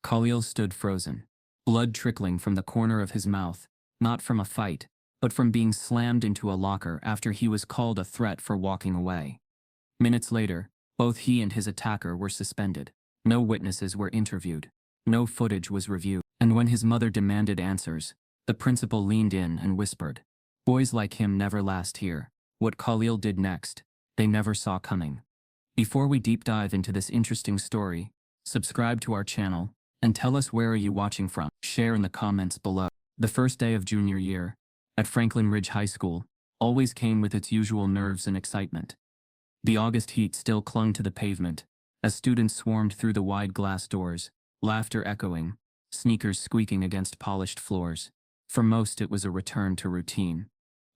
Kahlil stood frozen, blood trickling from the corner of his mouth, not from a fight, but from being slammed into a locker after he was called a threat for walking away. Minutes later, both he and his attacker were suspended. No witnesses were interviewed. No footage was reviewed. And when his mother demanded answers, the principal leaned in and whispered, "Boys like him never last here." What Kahlil did next, they never saw coming. Before we deep dive into this interesting story, subscribe to our channel, and tell us where are you watching from. Share in the comments below. The first day of junior year, at Franklin Ridge High School, always came with its usual nerves and excitement. The August heat still clung to the pavement, as students swarmed through the wide glass doors, laughter echoing, sneakers squeaking against polished floors. For most it was a return to routine.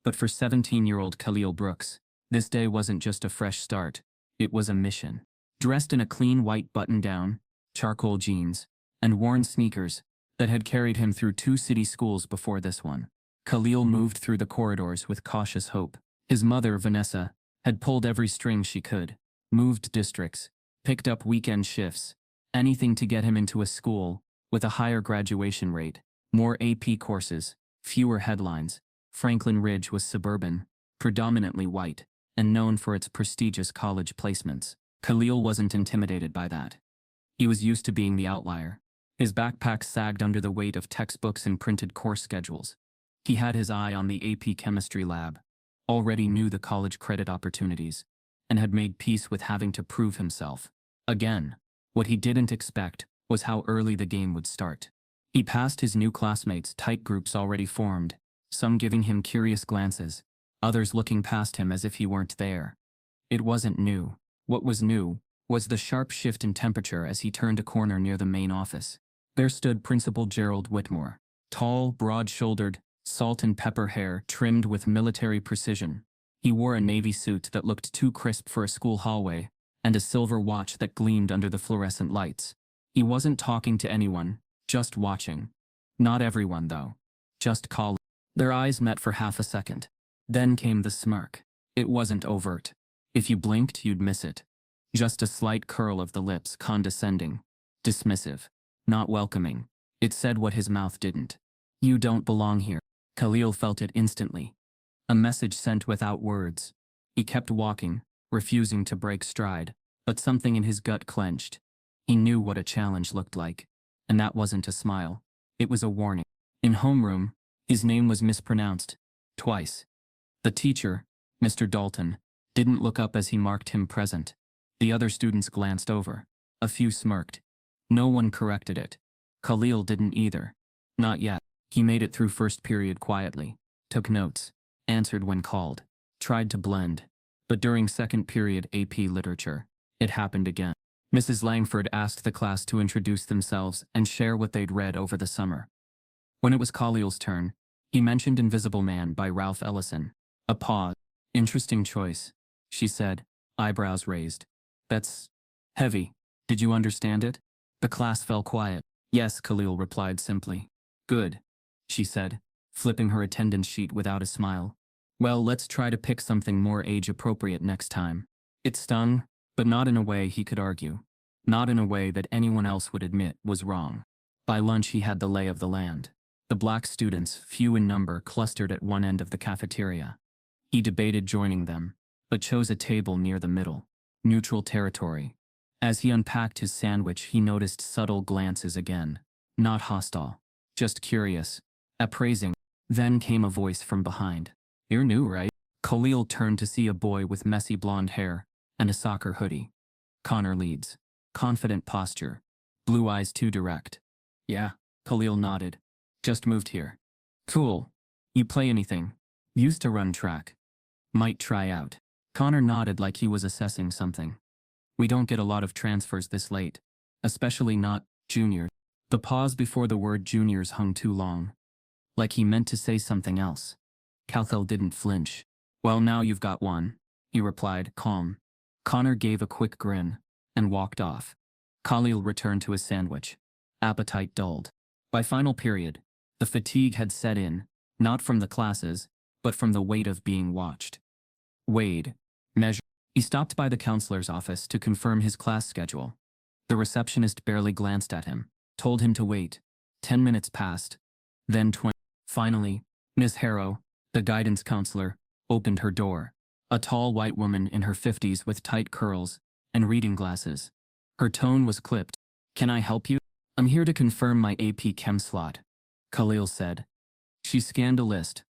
But for 17-year-old Kahlil Brooks, this day wasn't just a fresh start, it was a mission. Dressed in a clean white button-down, charcoal jeans, and worn sneakers that had carried him through 2 city schools before this one, Kahlil moved through the corridors with cautious hope. His mother, Vanessa, had pulled every string she could, moved districts, picked up weekend shifts, anything to get him into a school with a higher graduation rate, more AP courses, fewer headlines. Franklin Ridge was suburban, predominantly white, and known for its prestigious college placements. Kahlil wasn't intimidated by that. He was used to being the outlier. His backpack sagged under the weight of textbooks and printed course schedules. He had his eye on the AP chemistry lab, already knew the college credit opportunities, and had made peace with having to prove himself. Again, what he didn't expect was how early the game would start. He passed his new classmates' tight groups already formed, some giving him curious glances, others looking past him as if he weren't there. It wasn't new. What was new was the sharp shift in temperature as he turned a corner near the main office. There stood Principal Gerald Whitmore, tall, broad-shouldered, salt and pepper hair trimmed with military precision. He wore a navy suit that looked too crisp for a school hallway, and a silver watch that gleamed under the fluorescent lights. He wasn't talking to anyone, just watching. Not everyone, though. Just Kahlil. Their eyes met for half a second. Then came the smirk. It wasn't overt. If you blinked, you'd miss it. Just a slight curl of the lips, condescending, dismissive, not welcoming. It said what his mouth didn't. "You don't belong here." Kahlil felt it instantly. A message sent without words. He kept walking, refusing to break stride, but something in his gut clenched. He knew what a challenge looked like, and that wasn't a smile. It was a warning. In homeroom, his name was mispronounced, twice. The teacher, Mr. Dalton, didn't look up as he marked him present. The other students glanced over. A few smirked. No one corrected it. Kahlil didn't either. Not yet. He made it through first period quietly, took notes, answered when called, tried to blend. But during second period AP literature, it happened again. Mrs. Langford asked the class to introduce themselves and share what they'd read over the summer. When it was Kahlil's turn, he mentioned Invisible Man by Ralph Ellison. A pause. "Interesting choice," she said, eyebrows raised. "That's heavy. Did you understand it?" The class fell quiet. "Yes," Kahlil replied simply. "Good," she said, flipping her attendance sheet without a smile. "Well, let's try to pick something more age-appropriate next time." It stung, but not in a way he could argue. Not in a way that anyone else would admit was wrong. By lunch he had the lay of the land. The black students, few in number, clustered at one end of the cafeteria. He debated joining them, but chose a table near the middle. Neutral territory. As he unpacked his sandwich, he noticed subtle glances again. Not hostile, just curious, appraising. Then came a voice from behind. "You're new, right?" Kahlil turned to see a boy with messy blonde hair and a soccer hoodie. Connor Leeds. Confident posture. Blue eyes too direct. "Yeah," Kahlil nodded. "Just moved here." "Cool. You play anything?" "Used to run track." "Might try out." Connor nodded like he was assessing something. "We don't get a lot of transfers this late. Especially not juniors." The pause before the word juniors hung too long. Like he meant to say something else. Kahlil didn't flinch. "Well, now you've got one," he replied, calm. Connor gave a quick grin and walked off. Kahlil returned to his sandwich. Appetite dulled. By final period, the fatigue had set in, not from the classes, but from the weight of being watched. Weighed, measured. He stopped by the counselor's office to confirm his class schedule. The receptionist barely glanced at him, told him to wait. 10 minutes passed. Then 20. Finally, Miss Harrow, the guidance counselor, opened her door. A tall white woman in her 50s with tight curls and reading glasses. Her tone was clipped. "Can I help you?" "I'm here to confirm my AP Chem slot," Kahlil said. She scanned a list.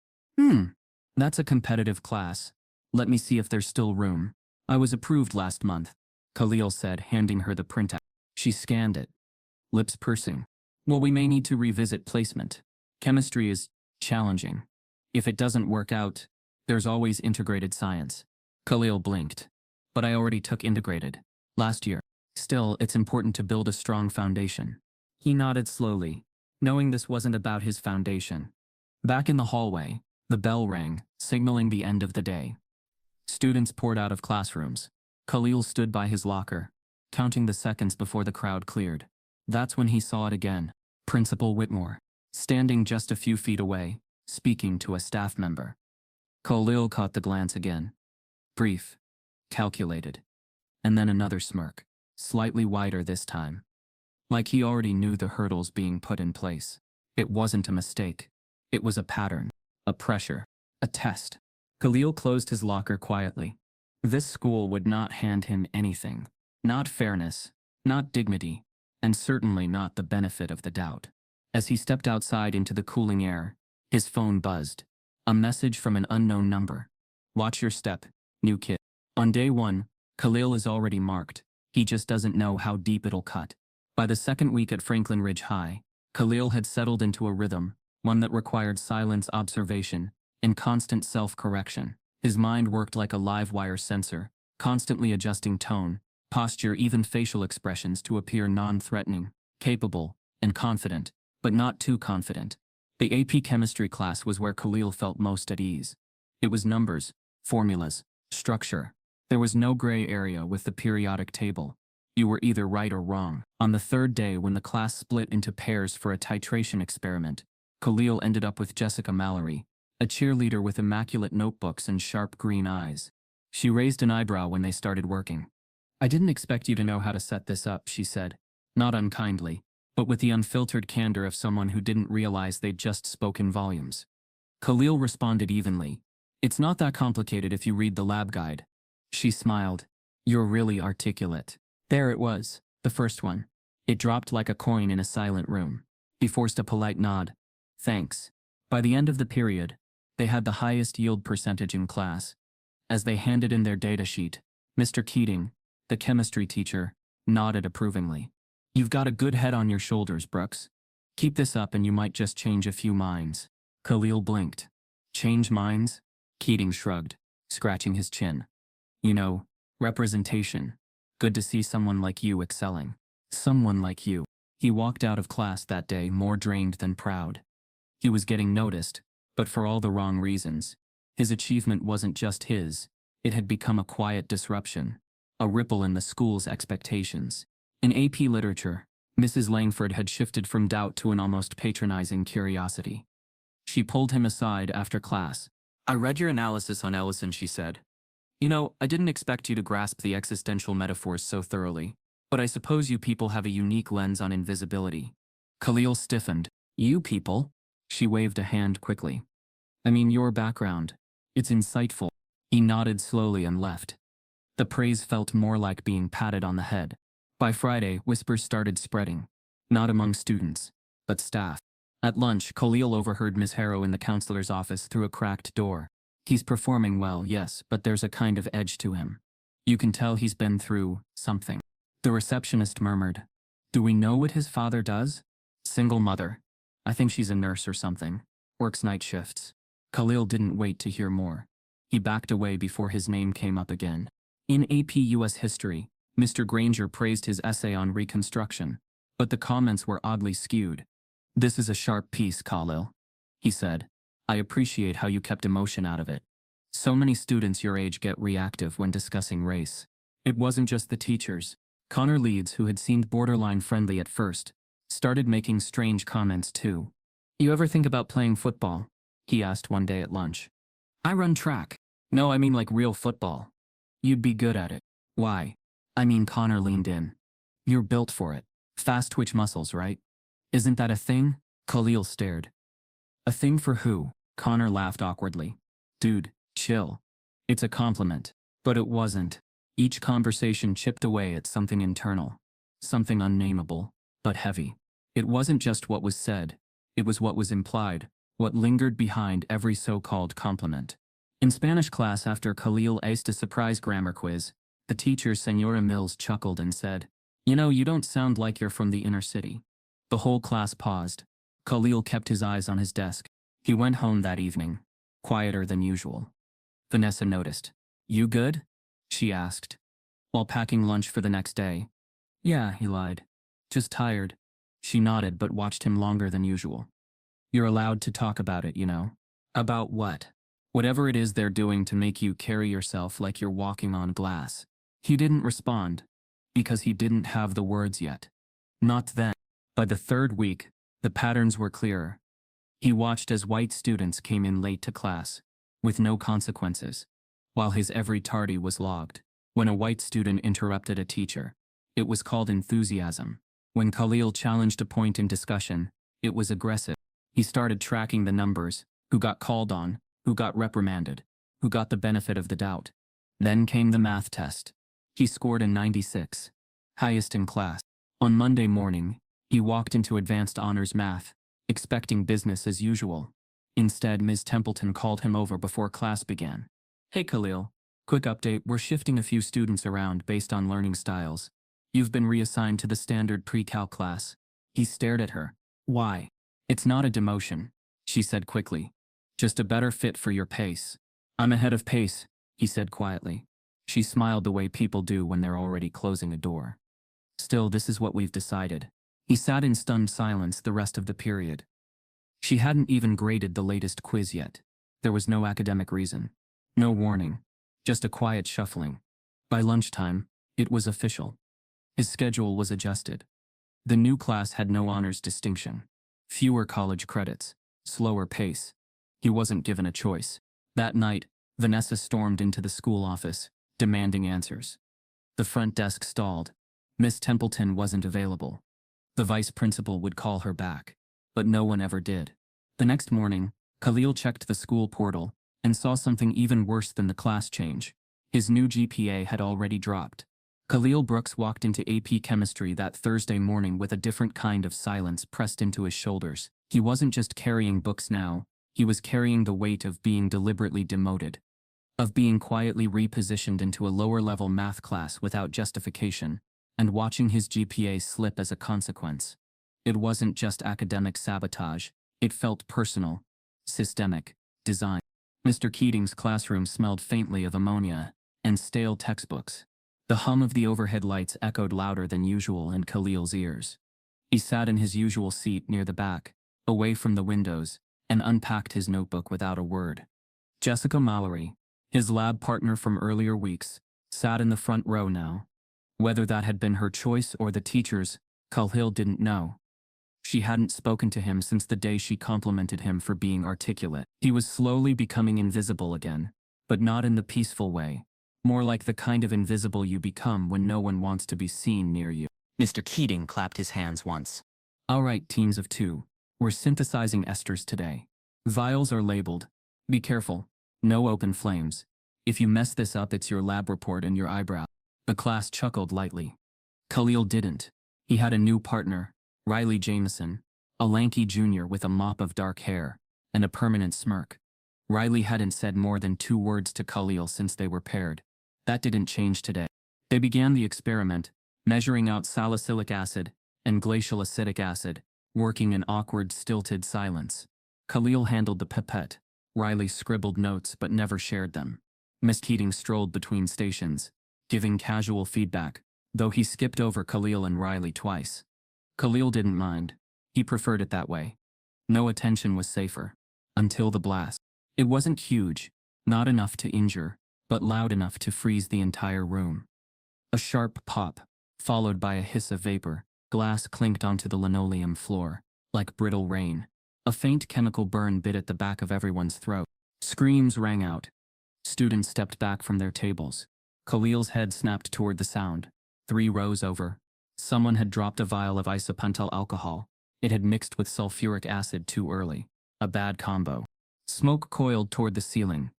That's a competitive class. Let me see if there's still room. I was approved last month," Kahlil said, handing her the printout. She scanned it, lips pursing. "Well, we may need to revisit placement. Chemistry is challenging. If it doesn't work out, there's always integrated science." Kahlil blinked. "But I already took integrated last year." "Still, it's important to build a strong foundation." He nodded slowly, knowing this wasn't about his foundation. Back in the hallway, the bell rang, signaling the end of the day. Students poured out of classrooms. Kahlil stood by his locker, counting the seconds before the crowd cleared. That's when he saw it again. Principal Whitmore, standing just a few feet away, speaking to a staff member. Kahlil caught the glance again. Brief, calculated, and then another smirk, slightly wider this time. Like he already knew the hurdles being put in place. It wasn't a mistake. It was a pattern, a pressure, a test. Kahlil closed his locker quietly. This school would not hand him anything. Not fairness, not dignity, and certainly not the benefit of the doubt. As he stepped outside into the cooling air, his phone buzzed. A message from an unknown number. "Watch your step, new kid." On day one, Kahlil is already marked. He just doesn't know how deep it'll cut. By the second week at Franklin Ridge High, Kahlil had settled into a rhythm, one that required silence, observation, and constant self-correction. His mind worked like a live wire sensor, constantly adjusting tone, posture, even facial expressions to appear non-threatening, capable, and confident, but not too confident. The AP chemistry class was where Kahlil felt most at ease. It was numbers, formulas, structure. There was no gray area with the periodic table. You were either right or wrong. On the third day, when the class split into pairs for a titration experiment, Kahlil ended up with Jessica Mallory, a cheerleader with immaculate notebooks and sharp green eyes. She raised an eyebrow when they started working. "I didn't expect you to know how to set this up," she said, not unkindly, but with the unfiltered candor of someone who didn't realize they'd just spoken volumes. Kahlil responded evenly. "It's not that complicated if you read the lab guide." She smiled. "You're really articulate." There it was, the first one. It dropped like a coin in a silent room. He forced a polite nod. "Thanks." By the end of the period, they had the highest yield percentage in class. As they handed in their data sheet, Mr. Keating, the chemistry teacher, nodded approvingly. "You've got a good head on your shoulders, Brooks. Keep this up and you might just change a few minds." Kahlil blinked. "Change minds?" Keating shrugged, scratching his chin. "You know, representation. Good to see someone like you excelling." Someone like you. He walked out of class that day more drained than proud. He was getting noticed, but for all the wrong reasons. His achievement wasn't just his. It had become a quiet disruption, a ripple in the school's expectations. In AP Literature, Mrs. Langford had shifted from doubt to an almost patronizing curiosity. She pulled him aside after class. "I read your analysis on Ellison," she said. "You know, I didn't expect you to grasp the existential metaphors so thoroughly, but I suppose you people have a unique lens on invisibility." Kahlil stiffened. "You people?" She waved a hand quickly. "I mean your background. It's insightful." He nodded slowly and left. The praise felt more like being patted on the head. By Friday, whispers started spreading. Not among students, but staff. At lunch, Kahlil overheard Miss Harrow in the counselor's office through a cracked door. "He's performing well, yes, but there's a kind of edge to him. You can tell he's been through something." The receptionist murmured, "Do we know what his father does?" "Single mother. I think she's a nurse or something. Works night shifts." Kahlil didn't wait to hear more. He backed away before his name came up again. In AP US History, Mr. Granger praised his essay on Reconstruction, but the comments were oddly skewed. "This is a sharp piece, Kahlil," he said. "I appreciate how you kept emotion out of it. So many students your age get reactive when discussing race." It wasn't just the teachers. Connor Leeds, who had seemed borderline friendly at first, started making strange comments too. "You ever think about playing football?" he asked one day at lunch. "I run track." "No, I mean like real football. You'd be good at it." "Why?" "I mean," Connor leaned in. "You're built for it. Fast twitch muscles, right? Isn't that a thing? Kahlil stared. A thing for who? Connor laughed awkwardly. Dude, chill. It's a compliment. But it wasn't. Each conversation chipped away at something internal. Something unnameable, but heavy. It wasn't just what was said. It was what was implied, what lingered behind every so-called compliment. In Spanish class, after Kahlil aced a surprise grammar quiz, the teacher, Senora Mills, chuckled and said, "You know, you don't sound like you're from the inner city." The whole class paused. Kahlil kept his eyes on his desk. He went home that evening, quieter than usual. Vanessa noticed. "You good?" she asked, while packing lunch for the next day. "Yeah," he lied. "Just tired." She nodded but watched him longer than usual. "You're allowed to talk about it, you know." "About what?" "Whatever it is they're doing to make you carry yourself like you're walking on glass." He didn't respond, because he didn't have the words yet. Not then. By the third week, the patterns were clearer. He watched as white students came in late to class, with no consequences, while his every tardy was logged. When a white student interrupted a teacher, it was called enthusiasm. When Kahlil challenged a point in discussion, it was aggressive. He started tracking the numbers: who got called on, who got reprimanded, who got the benefit of the doubt. Then came the math test. He scored a 96, highest in class. On Monday morning, he walked into advanced honors math, expecting business as usual. Instead, Ms. Templeton called him over before class began. "Hey Kahlil, quick update, we're shifting a few students around based on learning styles. You've been reassigned to the standard pre-cal class." He stared at her. "Why?" "It's not a demotion," she said quickly. "Just a better fit for your pace." "I'm ahead of pace," he said quietly. She smiled the way people do when they're already closing a door. "Still, this is what we've decided." He sat in stunned silence the rest of the period. She hadn't even graded the latest quiz yet. There was no academic reason. No warning. Just a quiet shuffling. By lunchtime, it was official. His schedule was adjusted. The new class had no honors distinction. Fewer college credits. Slower pace. He wasn't given a choice. That night, Vanessa stormed into the school office, demanding answers. The front desk stalled. Miss Templeton wasn't available. The vice principal would call her back, but no one ever did. The next morning, Kahlil checked the school portal and saw something even worse than the class change. His new GPA had already dropped. Kahlil Brooks walked into AP Chemistry that Thursday morning with a different kind of silence pressed into his shoulders. He wasn't just carrying books now, he was carrying the weight of being deliberately demoted, of being quietly repositioned into a lower-level math class without justification, and watching his GPA slip as a consequence. It wasn't just academic sabotage, it felt personal, systemic, designed. Mr. Keating's classroom smelled faintly of ammonia and stale textbooks. The hum of the overhead lights echoed louder than usual in Kahlil's ears. He sat in his usual seat near the back, away from the windows, and unpacked his notebook without a word. Jessica Mallory, his lab partner from earlier weeks, sat in the front row now. Whether that had been her choice or the teacher's, Kahlil didn't know. She hadn't spoken to him since the day she complimented him for being articulate. He was slowly becoming invisible again, but not in the peaceful way. More like the kind of invisible you become when no one wants to be seen near you. Mr. Keating clapped his hands once. "All right, teams of two. We're synthesizing esters today. Vials are labeled. Be careful. No open flames. If you mess this up, it's your lab report and your eyebrow." The class chuckled lightly. Kahlil didn't. He had a new partner, Riley Jameson, a lanky junior with a mop of dark hair and a permanent smirk. Riley hadn't said more than 2 words to Kahlil since they were paired. That didn't change today. They began the experiment, measuring out salicylic acid and glacial acetic acid, working in awkward, stilted silence. Kahlil handled the pipette. Riley scribbled notes but never shared them. Miss Keating strolled between stations, giving casual feedback, though he skipped over Kahlil and Riley twice. Kahlil didn't mind. He preferred it that way. No attention was safer. Until the blast. It wasn't huge, not enough to injure, but loud enough to freeze the entire room. A sharp pop, followed by a hiss of vapor. Glass clinked onto the linoleum floor, like brittle rain. A faint chemical burn bit at the back of everyone's throat. Screams rang out. Students stepped back from their tables. Kahlil's head snapped toward the sound. 3 rows over, someone had dropped a vial of isopentyl alcohol, It had mixed with sulfuric acid too early. A bad combo. Smoke coiled toward the ceiling.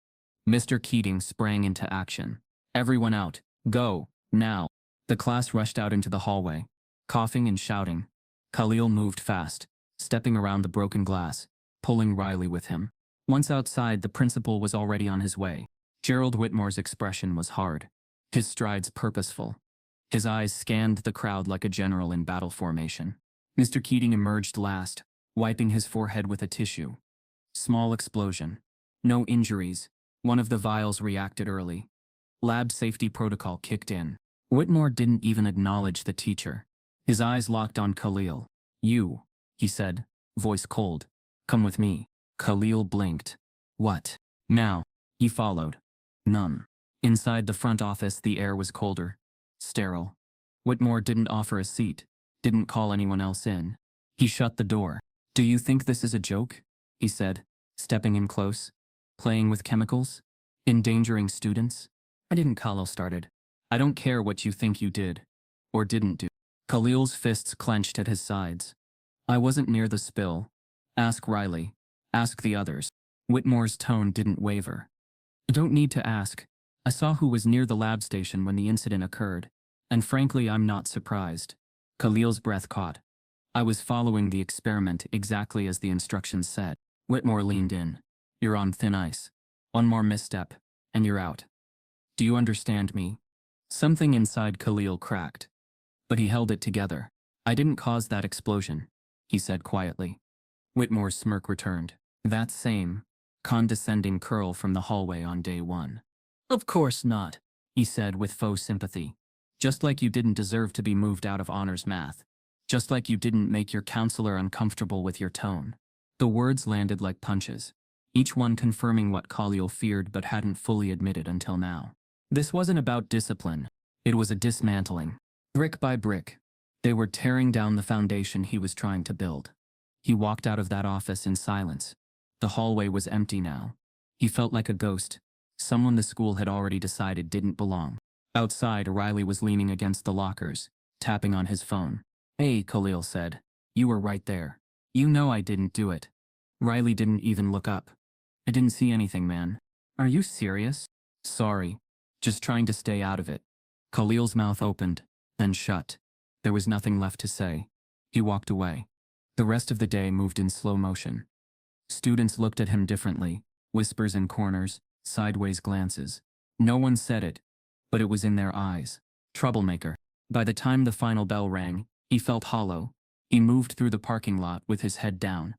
Mr. Keating sprang into action. Everyone out. Go. Now. The class rushed out into the hallway, coughing and shouting. Kahlil moved fast, stepping around the broken glass, pulling Riley with him. Once outside, the principal was already on his way. Gerald Whitmore's expression was hard, his strides purposeful. His eyes scanned the crowd like a general in battle formation. Mr. Keating emerged last, wiping his forehead with a tissue. Small explosion. No injuries. One of the vials reacted early. Lab safety protocol kicked in. Whitmore didn't even acknowledge the teacher. His eyes locked on Kahlil. You, he said, voice cold. Come with me. Kahlil blinked. What? Now. He followed. None. Inside the front office, the air was colder. Sterile. Whitmore didn't offer a seat, didn't call anyone else in. He shut the door. Do you think this is a joke? He said, stepping in close. Playing with chemicals? Endangering students? I didn't. Kahlil started. I don't care what you think you did. Or didn't do. Khalil's fists clenched at his sides. I wasn't near the spill. Ask Riley. Ask the others. Whitmore's tone didn't waver. I don't need to ask. I saw who was near the lab station when the incident occurred, and frankly I'm not surprised. Khalil's breath caught. I was following the experiment exactly as the instructions said. Whitmore leaned in. You're on thin ice. One more misstep, and you're out. Do you understand me? Something inside Kahlil cracked. But he held it together. I didn't cause that explosion, he said quietly. Whitmore's smirk returned. That same, condescending curl from the hallway on day one. Of course not, he said with faux sympathy. Just like you didn't deserve to be moved out of honors math. Just like you didn't make your counselor uncomfortable with your tone. The words landed like punches, each one confirming what Kahlil feared but hadn't fully admitted until now. This wasn't about discipline. It was a dismantling. Brick by brick, they were tearing down the foundation he was trying to build. He walked out of that office in silence. The hallway was empty now. He felt like a ghost, someone the school had already decided didn't belong. Outside, Riley was leaning against the lockers, tapping on his phone. Hey, Kahlil said. You were right there. You know I didn't do it. Riley didn't even look up. I didn't see anything, man. Are you serious? Sorry. Just trying to stay out of it. Khalil's mouth opened, then shut. There was nothing left to say. He walked away. The rest of the day moved in slow motion. Students looked at him differently, whispers in corners, sideways glances. No one said it, but it was in their eyes. Troublemaker. By the time the final bell rang, he felt hollow. He moved through the parking lot with his head down.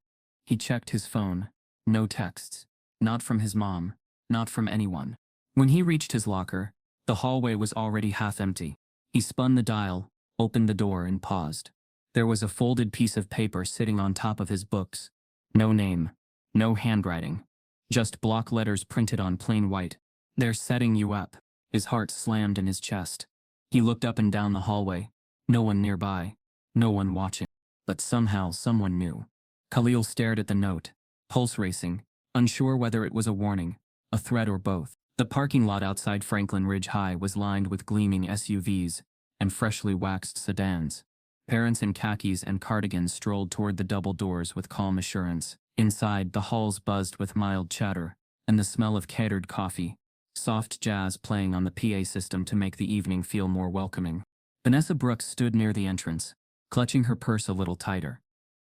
He checked his phone. No texts. Not from his mom. Not from anyone. When he reached his locker, the hallway was already half empty. He spun the dial, opened the door and paused. There was a folded piece of paper sitting on top of his books. No name. No handwriting. Just block letters printed on plain white. They're setting you up. His heart slammed in his chest. He looked up and down the hallway. No one nearby. No one watching. But somehow someone knew. Kahlil stared at the note, pulse racing, unsure whether it was a warning, a threat or both. The parking lot outside Franklin Ridge High was lined with gleaming SUVs and freshly waxed sedans. Parents in khakis and cardigans strolled toward the double doors with calm assurance. Inside, the halls buzzed with mild chatter and the smell of catered coffee, soft jazz playing on the PA system to make the evening feel more welcoming. Vanessa Brooks stood near the entrance, clutching her purse a little tighter.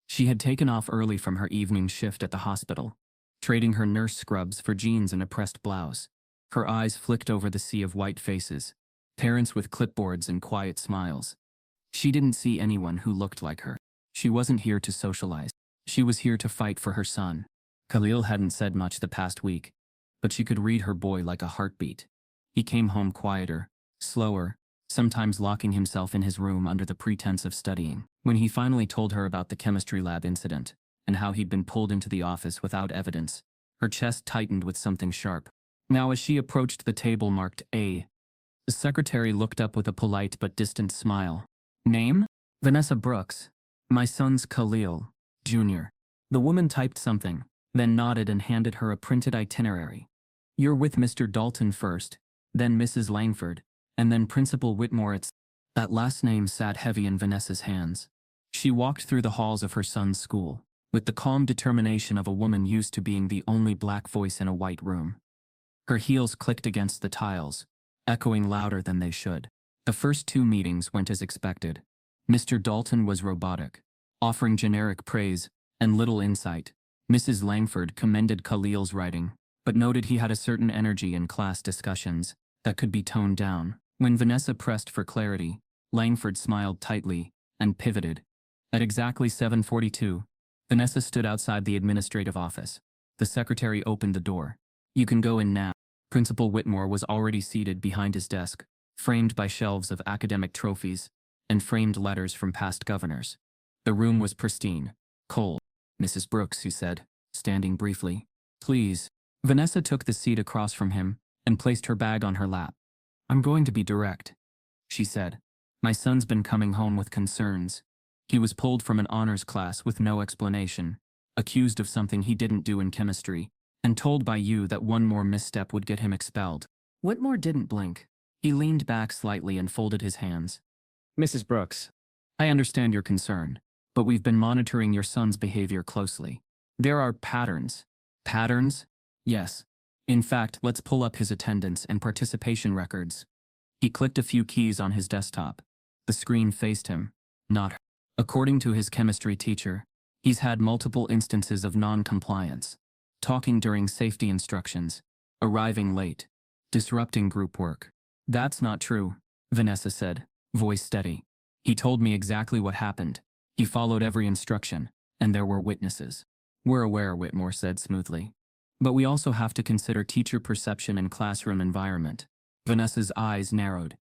She had taken off early from her evening shift at the hospital, trading her nurse scrubs for jeans and a pressed blouse. Her eyes flicked over the sea of white faces, parents with clipboards and quiet smiles. She didn't see anyone who looked like her. She wasn't here to socialize. She was here to fight for her son. Kahlil hadn't said much the past week, but she could read her boy like a heartbeat. He came home quieter, slower, sometimes locking himself in his room under the pretense of studying. When he finally told her about the chemistry lab incident and how he'd been pulled into the office without evidence, her chest tightened with something sharp. Now as she approached the table marked A, the secretary looked up with a polite but distant smile. Name? Vanessa Brooks. My son's Kahlil, Jr. The woman typed something, then nodded and handed her a printed itinerary. You're with Mr. Dalton first, then Mrs. Langford, and then Principal Whitmore. That last name sat heavy in Vanessa's hands. She walked through the halls of her son's school, with the calm determination of a woman used to being the only black voice in a white room. Her heels clicked against the tiles, echoing louder than they should. The first 2 meetings went as expected. Mr. Dalton was robotic, offering generic praise and little insight. Mrs. Langford commended Kahlil's writing, but noted he had a certain energy in class discussions that could be toned down. When Vanessa pressed for clarity, Langford smiled tightly and pivoted. At exactly 7:42, Vanessa stood outside the administrative office. The secretary opened the door. "You can go in now." Principal Whitmore was already seated behind his desk, framed by shelves of academic trophies and framed letters from past governors. The room was pristine, cold. "Mrs. Brooks," he said, standing briefly. "Please." Vanessa took the seat across from him and placed her bag on her lap. "I'm going to be direct," she said. "My son's been coming home with concerns. He was pulled from an honors class with no explanation, accused of something he didn't do in chemistry, and told by you that one more misstep would get him expelled." Whitmore didn't blink. He leaned back slightly and folded his hands. "Mrs. Brooks, I understand your concern, but we've been monitoring your son's behavior closely. There are patterns." "Patterns?" "Yes. In fact, let's pull up his attendance and participation records." He clicked a few keys on his desktop. The screen faced him, not her. According to his chemistry teacher, he's had multiple instances of non-compliance. Talking during safety instructions, arriving late, disrupting group work. "That's not true," Vanessa said, voice steady. "He told me exactly what happened. He followed every instruction, and there were witnesses." "We're aware," Whitmore said smoothly. "But we also have to consider teacher perception and classroom environment." Vanessa's eyes narrowed.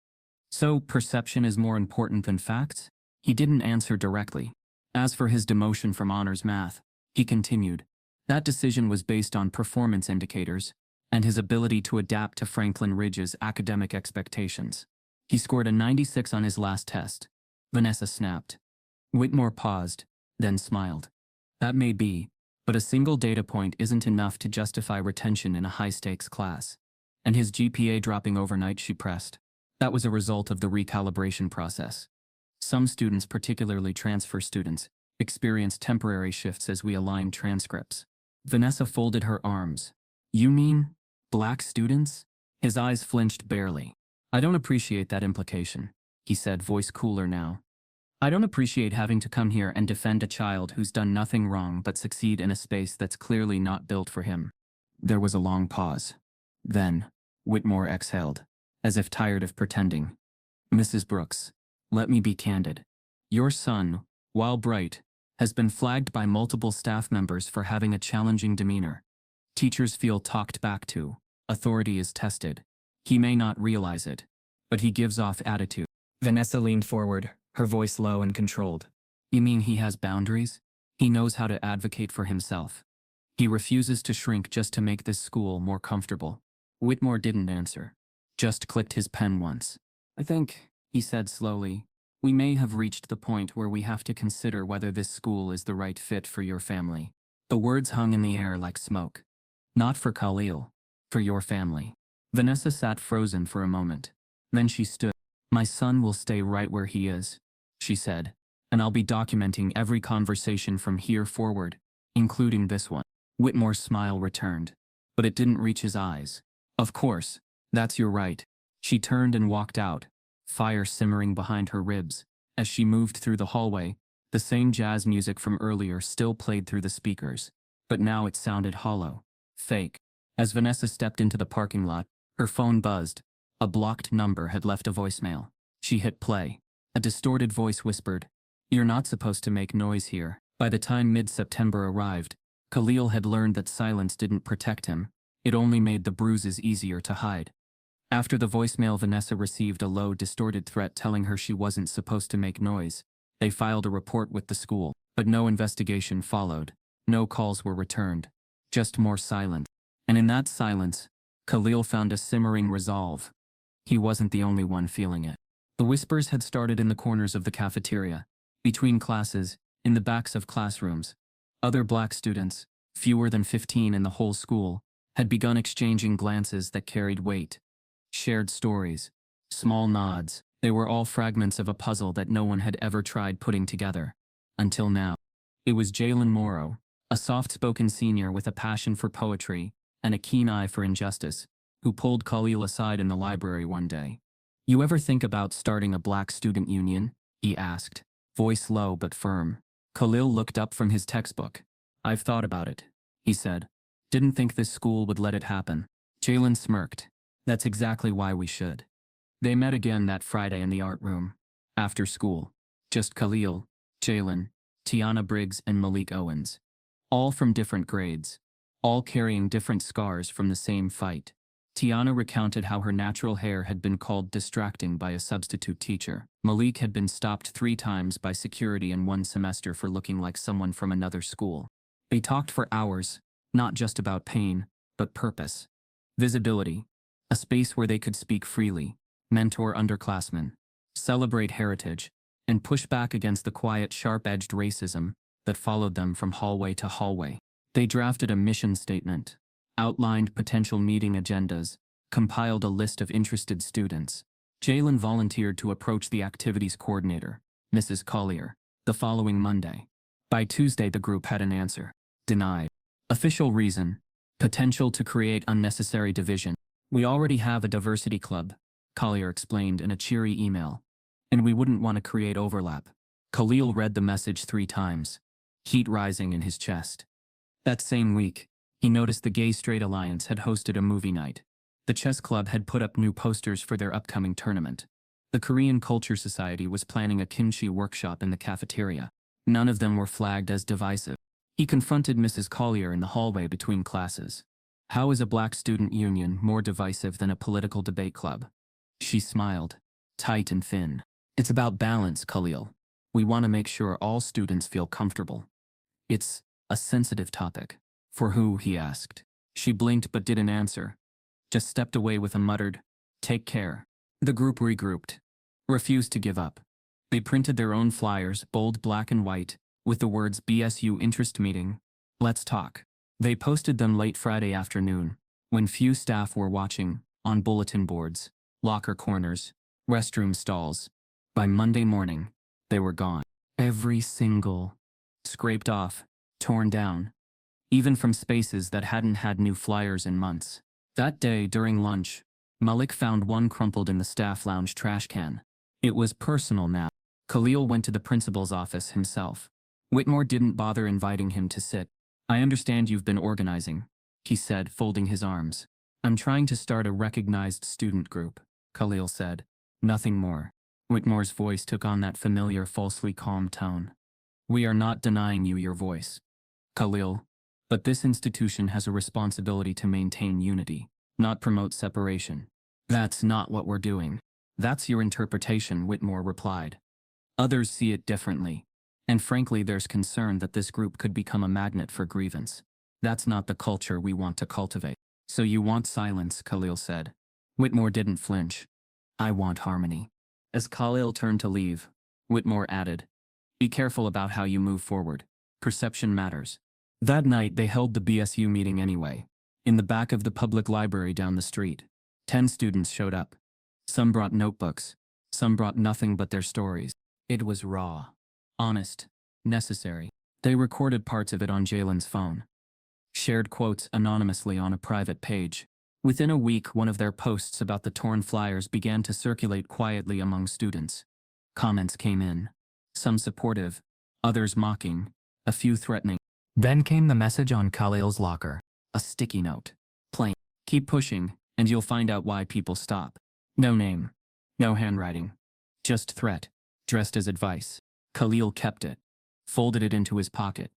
"So, perception is more important than facts?" He didn't answer directly. As for his demotion from honors math, he continued, that decision was based on performance indicators and his ability to adapt to Franklin Ridge's academic expectations. He scored a 96 on his last test. Vanessa snapped. Whitmore paused, then smiled. "That may be, but a single data point isn't enough to justify retention in a high-stakes class." "And his GPA dropping overnight," she pressed. "That was a result of the recalibration process. Some students, particularly transfer students, experience temporary shifts as we align transcripts." Vanessa folded her arms. "You mean black students?" His eyes flinched barely. "I don't appreciate that implication," he said, voice cooler now. "I don't appreciate having to come here and defend a child who's done nothing wrong but succeed in a space that's clearly not built for him." There was a long pause. Then, Whitmore exhaled, as if tired of pretending. "Mrs. Brooks, let me be candid. Your son, while bright, has been flagged by multiple staff members for having a challenging demeanor. Teachers feel talked back to. Authority is tested. He may not realize it, but he gives off attitude." Vanessa leaned forward, her voice low and controlled. "You mean he has boundaries? He knows how to advocate for himself. He refuses to shrink just to make this school more comfortable." Whitmore didn't answer, just clicked his pen once. "I think," he said slowly, "we may have reached the point where we have to consider whether this school is the right fit for your family." The words hung in the air like smoke. "Not for Kahlil, for your family." Vanessa sat frozen for a moment. Then she stood. "My son will stay right where he is," she said, "and I'll be documenting every conversation from here forward, including this one." Whitmore's smile returned, but it didn't reach his eyes. "Of course, that's your right." She turned and walked out, fire simmering behind her ribs. As she moved through the hallway, the same jazz music from earlier still played through the speakers, but now it sounded hollow, fake. As Vanessa stepped into the parking lot, her phone buzzed. A blocked number had left a voicemail. She hit play. A distorted voice whispered, "You're not supposed to make noise here." By the time mid-September arrived, Kahlil had learned that silence didn't protect him. It only made the bruises easier to hide. After the voicemail, Vanessa received a low, distorted threat telling her she wasn't supposed to make noise. They filed a report with the school, but no investigation followed. No calls were returned. Just more silence. And in that silence, Kahlil found a simmering resolve. He wasn't the only one feeling it. The whispers had started in the corners of the cafeteria, between classes, in the backs of classrooms. Other black students, fewer than 15 in the whole school, had begun exchanging glances that carried weight. Shared stories, small nods, they were all fragments of a puzzle that no one had ever tried putting together. Until now. It was Jalen Morrow, a soft-spoken senior with a passion for poetry and a keen eye for injustice, who pulled Kahlil aside in the library one day. "You ever think about starting a black student union?" he asked, voice low but firm. Kahlil looked up from his textbook. "I've thought about it," he said. "Didn't think this school would let it happen." Jalen smirked. "That's exactly why we should." They met again that Friday in the art room. After school. Just Kahlil, Jalen, Tiana Briggs and Malik Owens. All from different grades. All carrying different scars from the same fight. Tiana recounted how her natural hair had been called distracting by a substitute teacher. Malik had been stopped 3 times by security in one semester for looking like someone from another school. They talked for hours, not just about pain, but purpose. Visibility. A space where they could speak freely, mentor underclassmen, celebrate heritage, and push back against the quiet, sharp-edged racism that followed them from hallway to hallway. They drafted a mission statement, outlined potential meeting agendas, compiled a list of interested students. Jalen volunteered to approach the activities coordinator, Mrs. Collier, the following Monday. By Tuesday, the group had an answer. Denied. Official reason: potential to create unnecessary division. "We already have a diversity club," Collier explained in a cheery email. "And we wouldn't want to create overlap." Kahlil read the message 3 times, heat rising in his chest. That same week, he noticed the Gay Straight Alliance had hosted a movie night. The chess club had put up new posters for their upcoming tournament. The Korean Culture Society was planning a kimchi workshop in the cafeteria. None of them were flagged as divisive. He confronted Mrs. Collier in the hallway between classes. "How is a black student union more divisive than a political debate club?" She smiled, tight and thin. "It's about balance, Kahlil. We want to make sure all students feel comfortable." "It's a sensitive topic." "For who?" he asked. She blinked but didn't answer. Just stepped away with a muttered, "Take care." The group regrouped. Refused to give up. They printed their own flyers, bold black and white, with the words BSU Interest Meeting. Let's talk. They posted them late Friday afternoon, when few staff were watching, on bulletin boards, locker corners, restroom stalls. By Monday morning, they were gone. Every single. Scraped off, torn down. Even from spaces that hadn't had new flyers in months. That day, during lunch, Malik found one crumpled in the staff lounge trash can. It was personal now. Kahlil went to the principal's office himself. Whitmore didn't bother inviting him to sit. "I understand you've been organizing," he said, folding his arms. "I'm trying to start a recognized student group," Kahlil said. Nothing more. Whitmore's voice took on that familiar, falsely calm tone. "We are not denying you your voice, Kahlil. But this institution has a responsibility to maintain unity, not promote separation." "That's not what we're doing." "That's your interpretation," Whitmore replied. "Others see it differently. And frankly, there's concern that this group could become a magnet for grievance. That's not the culture we want to cultivate." "So you want silence," Kahlil said. Whitmore didn't flinch. "I want harmony." As Kahlil turned to leave, Whitmore added, "Be careful about how you move forward. Perception matters." That night, they held the BSU meeting anyway, in the back of the public library down the street. 10 students showed up. Some brought notebooks. Some brought nothing but their stories. It was raw, honest, necessary. They recorded parts of it on Jalen's phone. Shared quotes anonymously on a private page. Within a week, one of their posts about the torn flyers began to circulate quietly among students. Comments came in. Some supportive, others mocking, a few threatening. Then came the message on Kahlil's locker. A sticky note. Plain. "Keep pushing, and you'll find out why people stop." No name. No handwriting. Just threat, dressed as advice. Kahlil kept it. Folded it into his pocket.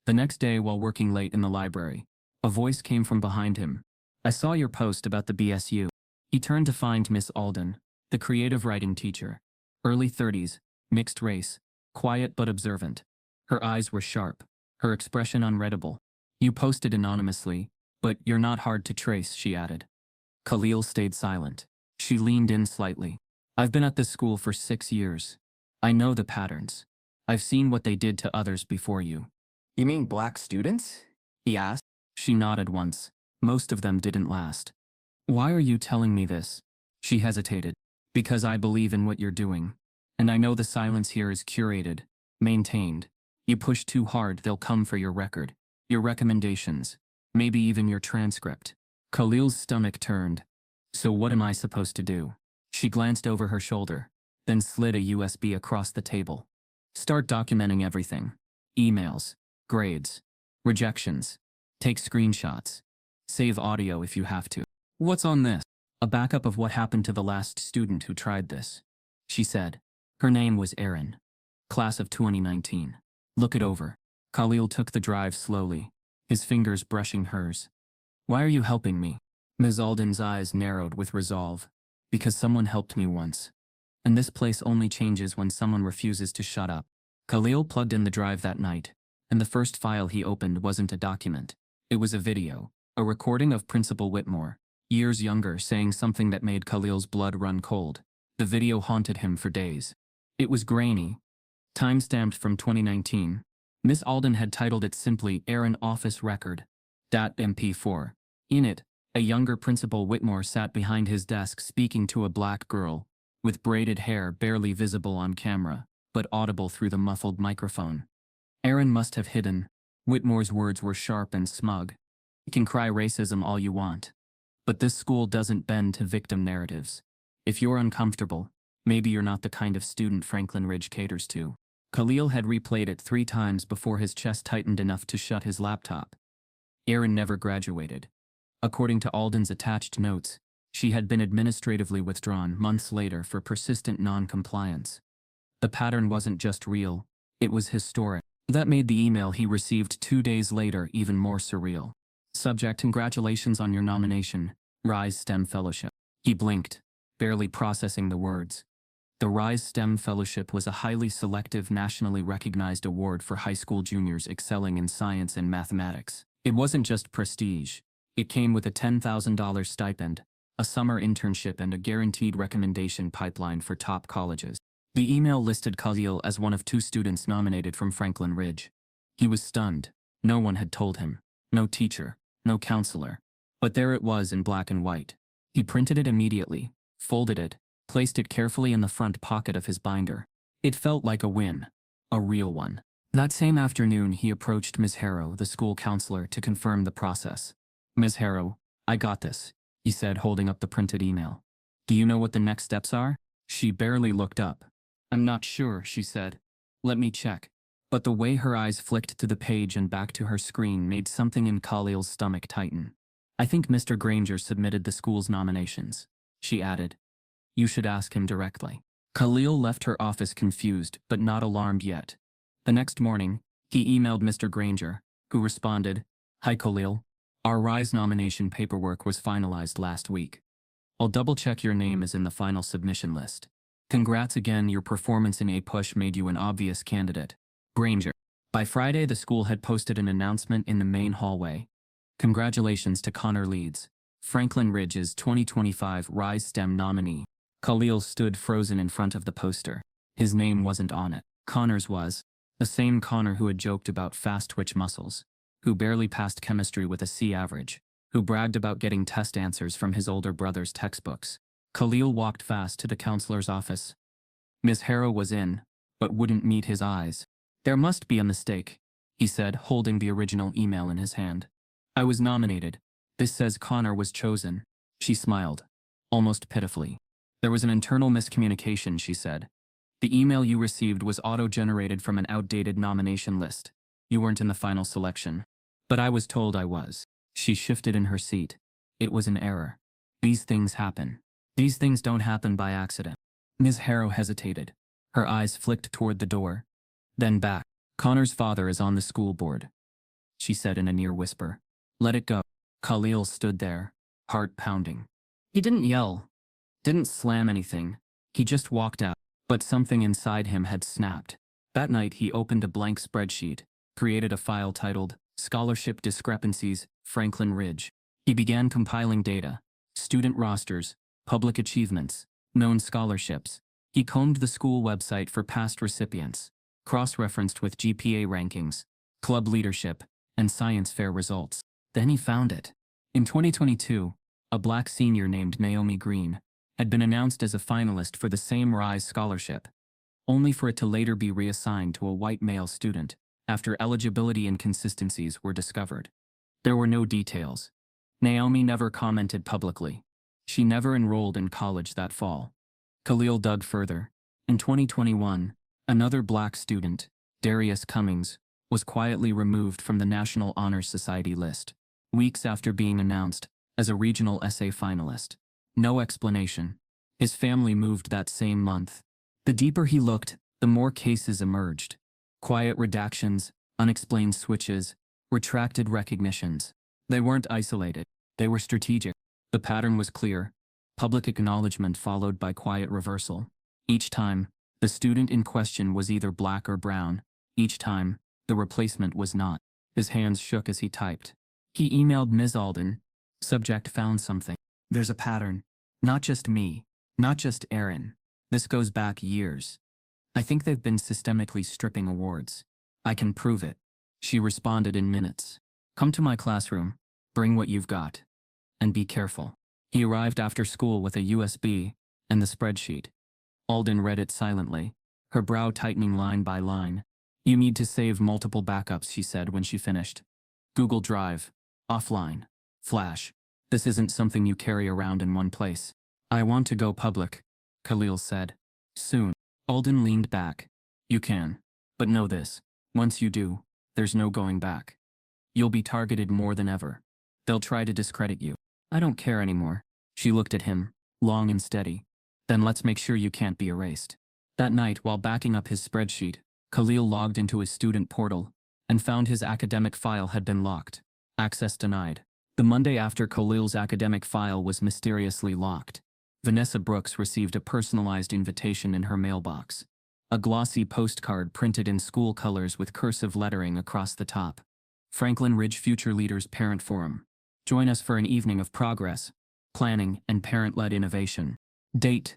The next day, while working late in the library, a voice came from behind him. "I saw your post about the BSU." He turned to find Miss Alden, the creative writing teacher. Early 30s, mixed race, quiet but observant. Her eyes were sharp. Her expression unreadable. "You posted anonymously, but you're not hard to trace," she added. Kahlil stayed silent. She leaned in slightly. "I've been at this school for 6 years. I know the patterns. I've seen what they did to others before you." "You mean black students?" he asked. She nodded once. "Most of them didn't last." "Why are you telling me this?" She hesitated. "Because I believe in what you're doing. And I know the silence here is curated, maintained, You push too hard, they'll come for your record, your recommendations, maybe even your transcript. Kahlil's stomach turned. So what am I supposed to do? She glanced over her shoulder, then slid a USB across the table. Start documenting everything. Emails, grades, rejections. Take screenshots. Save audio if you have to. What's on this? A backup of what happened to the last student who tried this, she said. Her name was Erin. Class of 2019. Look it over. Kahlil took the drive slowly, his fingers brushing hers. Why are you helping me? Ms. Alden's eyes narrowed with resolve. Because someone helped me once. And this place only changes when someone refuses to shut up. Kahlil plugged in the drive that night, and the first file he opened wasn't a document. It was a video, a recording of Principal Whitmore, years younger, saying something that made Kahlil's blood run cold. The video haunted him for days. It was grainy, time-stamped from 2019. Miss Alden had titled it simply Erin Office Record. .mp4. In it, a younger Principal Whitmore sat behind his desk speaking to a black girl, with braided hair barely visible on camera, but audible through the muffled microphone. Erin must have hidden. Whitmore's words were sharp and smug. You can cry racism all you want. But this school doesn't bend to victim narratives. If you're uncomfortable, maybe you're not the kind of student Franklin Ridge caters to. Kahlil had replayed it 3 times before his chest tightened enough to shut his laptop. Erin never graduated. According to Alden's attached notes, she had been administratively withdrawn months later for persistent non-compliance. The pattern wasn't just real, it was historic. That made the email he received 2 days later even more surreal. Subject: congratulations on your nomination, Rise STEM Fellowship. He blinked, barely processing the words. The Rise STEM Fellowship was a highly selective, nationally recognized award for high school juniors excelling in science and mathematics. It wasn't just prestige. It came with a $10,000 stipend, a summer internship, and a guaranteed recommendation pipeline for top colleges. The email listed Kahlil as one of 2 students nominated from Franklin Ridge. He was stunned. No one had told him. No teacher, no counselor. But there it was in black and white. He printed it immediately, folded it, placed it carefully in the front pocket of his binder. It felt like a win. A real one. That same afternoon, he approached Ms. Harrow, the school counselor, to confirm the process. Ms. Harrow, I got this, he said, holding up the printed email. Do you know what the next steps are? She barely looked up. I'm not sure, she said. Let me check. But the way her eyes flicked to the page and back to her screen made something in Kahlil's stomach tighten. I think Mr. Granger submitted the school's nominations, she added. You should ask him directly. Kahlil left her office confused, but not alarmed yet. The next morning, he emailed Mr. Granger, who responded, Hi Kahlil. Our Rise nomination paperwork was finalized last week. I'll double-check your name is in the final submission list. Congrats again, your performance in A-Push made you an obvious candidate. Granger. By Friday, the school had posted an announcement in the main hallway. Congratulations to Connor Leeds, Franklin Ridge's 2025 Rise STEM nominee. Kahlil stood frozen in front of the poster. His name wasn't on it. Connor's was. The same Connor who had joked about fast twitch muscles, who barely passed chemistry with a C average, who bragged about getting test answers from his older brother's textbooks. Kahlil walked fast to the counselor's office. Ms. Harrow was in, but wouldn't meet his eyes. There must be a mistake, he said, holding the original email in his hand. I was nominated. This says Connor was chosen. She smiled, almost pitifully. There was an internal miscommunication, she said. The email you received was auto-generated from an outdated nomination list. You weren't in the final selection. But I was told I was. She shifted in her seat. It was an error. These things happen. These things don't happen by accident. Ms. Harrow hesitated. Her eyes flicked toward the door, then back. Connor's father is on the school board, she said in a near whisper. Let it go. Kahlil stood there, heart pounding. He didn't yell, didn't slam anything. He just walked out. But something inside him had snapped. That night he opened a blank spreadsheet, created a file titled Scholarship Discrepancies, Franklin Ridge. He began compiling data, student rosters, public achievements, known scholarships. He combed the school website for past recipients, cross-referenced with GPA rankings, club leadership, and science fair results. Then he found it. In 2022, a black senior named Naomi Green had been announced as a finalist for the same Rise scholarship, only for it to later be reassigned to a white male student. after eligibility inconsistencies were discovered. There were no details. Naomi never commented publicly. She never enrolled in college that fall. Kahlil dug further. In 2021, another black student, Darius Cummings, was quietly removed from the National Honor Society list, weeks after being announced as a regional essay finalist. No explanation. His family moved that same month. The deeper he looked, the more cases emerged. Quiet redactions, unexplained switches, retracted recognitions. They weren't isolated. They were strategic. The pattern was clear. Public acknowledgement followed by quiet reversal. Each time, the student in question was either black or brown. Each time, the replacement was not. His hands shook as he typed. He emailed Ms. Alden. Subject found something. There's a pattern. Not just me. Not just Aaron. This goes back years. I think they've been systemically stripping awards. I can prove it. She responded in minutes. Come to my classroom. Bring what you've got. And be careful. He arrived after school with a USB and the spreadsheet. Alden read it silently, her brow tightening line by line. You need to save multiple backups, she said when she finished. Google Drive. Offline. Flash. This isn't something you carry around in one place. I want to go public, Kahlil said. Soon. Alden leaned back. You can. But know this. Once you do, there's no going back. You'll be targeted more than ever. They'll try to discredit you. I don't care anymore. She looked at him, long and steady. Then let's make sure you can't be erased. That night, while backing up his spreadsheet, Kahlil logged into his student portal and found his academic file had been locked. Access denied. The Monday after Kahlil's academic file was mysteriously locked, Vanessa Brooks received a personalized invitation in her mailbox. A glossy postcard printed in school colors with cursive lettering across the top. Franklin Ridge Future Leaders Parent Forum. Join us for an evening of progress, planning, and parent-led innovation. Date: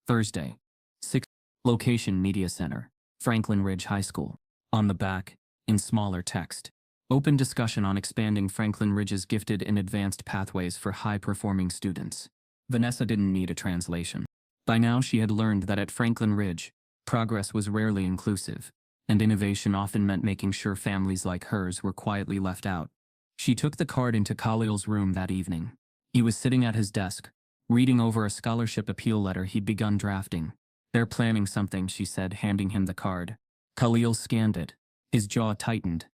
Thursday. 6. Location: Media Center, Franklin Ridge High School. On the back, in smaller text. Open discussion on expanding Franklin Ridge's gifted and advanced pathways for high-performing students. Vanessa didn't need a translation. By now she had learned that at Franklin Ridge, progress was rarely inclusive, and innovation often meant making sure families like hers were quietly left out. She took the card into Kahlil's room that evening. He was sitting at his desk, reading over a scholarship appeal letter he'd begun drafting. They're planning something, she said, handing him the card. Kahlil scanned it. His jaw tightened.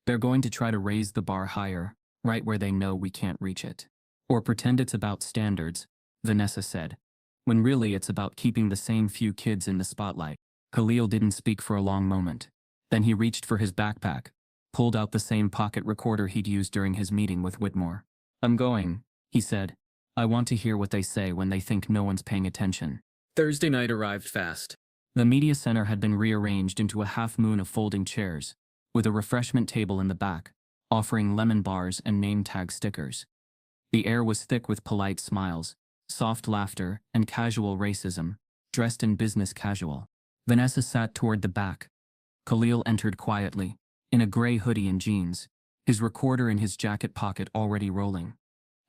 They're going to try to raise the bar higher, right where they know we can't reach it. Or pretend it's about standards, Vanessa said, when really it's about keeping the same few kids in the spotlight. Kahlil didn't speak for a long moment. Then he reached for his backpack, pulled out the same pocket recorder he'd used during his meeting with Whitmore. I'm going, he said. I want to hear what they say when they think no one's paying attention. Thursday night arrived fast. The media center had been rearranged into a half-moon of folding chairs, with a refreshment table in the back, offering lemon bars and name tag stickers. The air was thick with polite smiles, soft laughter, and casual racism, dressed in business casual. Vanessa sat toward the back. Kahlil entered quietly, in a gray hoodie and jeans, his recorder in his jacket pocket already rolling.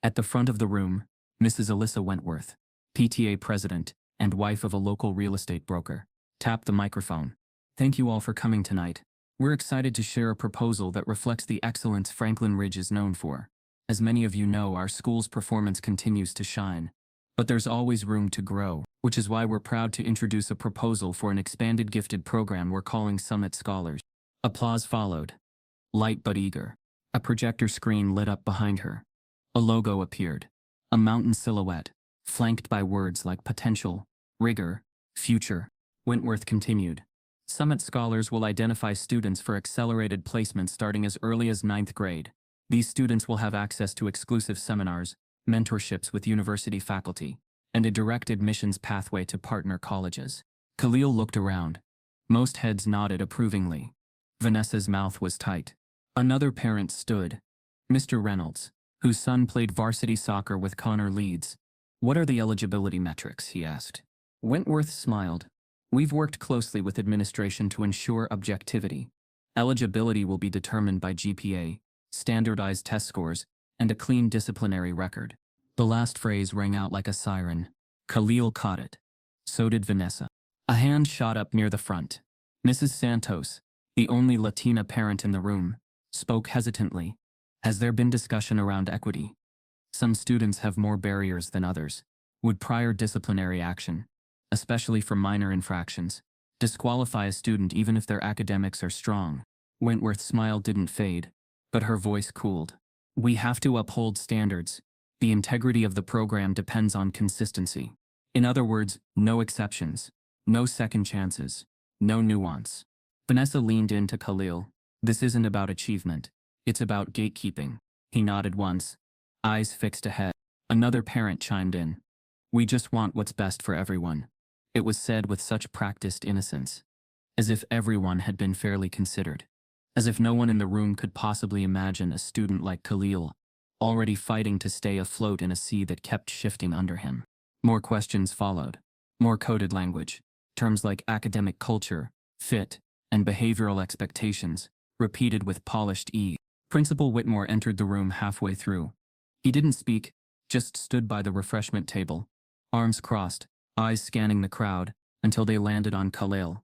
At the front of the room, Mrs. Alyssa Wentworth, PTA president and wife of a local real estate broker, tapped the microphone. Thank you all for coming tonight. We're excited to share a proposal that reflects the excellence Franklin Ridge is known for. As many of you know, our school's performance continues to shine. But there's always room to grow, which is why we're proud to introduce a proposal for an expanded gifted program we're calling Summit Scholars. Applause followed. Light but eager. A projector screen lit up behind her. A logo appeared. A mountain silhouette, flanked by words like potential, rigor, future. Wentworth continued. Summit Scholars will identify students for accelerated placement starting as early as 9th grade. These students will have access to exclusive seminars, mentorships with university faculty, and a direct admissions pathway to partner colleges. Kahlil looked around. Most heads nodded approvingly. Vanessa's mouth was tight. Another parent stood. Mr. Reynolds, whose son played varsity soccer with Connor Leeds. What are the eligibility metrics, he asked. Wentworth smiled. We've worked closely with administration to ensure objectivity. Eligibility will be determined by GPA, standardized test scores, and a clean disciplinary record. The last phrase rang out like a siren. Kahlil caught it. So did Vanessa. A hand shot up near the front. Mrs. Santos, the only Latina parent in the room, spoke hesitantly. Has there been discussion around equity? Some students have more barriers than others. Would prior disciplinary action, especially for minor infractions, disqualify a student even if their academics are strong? Wentworth's smile didn't fade, but her voice cooled. We have to uphold standards. The integrity of the program depends on consistency. In other words, no exceptions, no second chances, no nuance. Vanessa leaned into Kahlil. This isn't about achievement. It's about gatekeeping. He nodded once, eyes fixed ahead. Another parent chimed in. We just want what's best for everyone. It was said with such practiced innocence, as if everyone had been fairly considered, as if no one in the room could possibly imagine a student like Kahlil, already fighting to stay afloat in a sea that kept shifting under him. More questions followed, more coded language, terms like academic culture, fit, and behavioral expectations, repeated with polished ease. Principal Whitmore entered the room halfway through. He didn't speak, just stood by the refreshment table, arms crossed, eyes scanning the crowd, until they landed on Kahlil.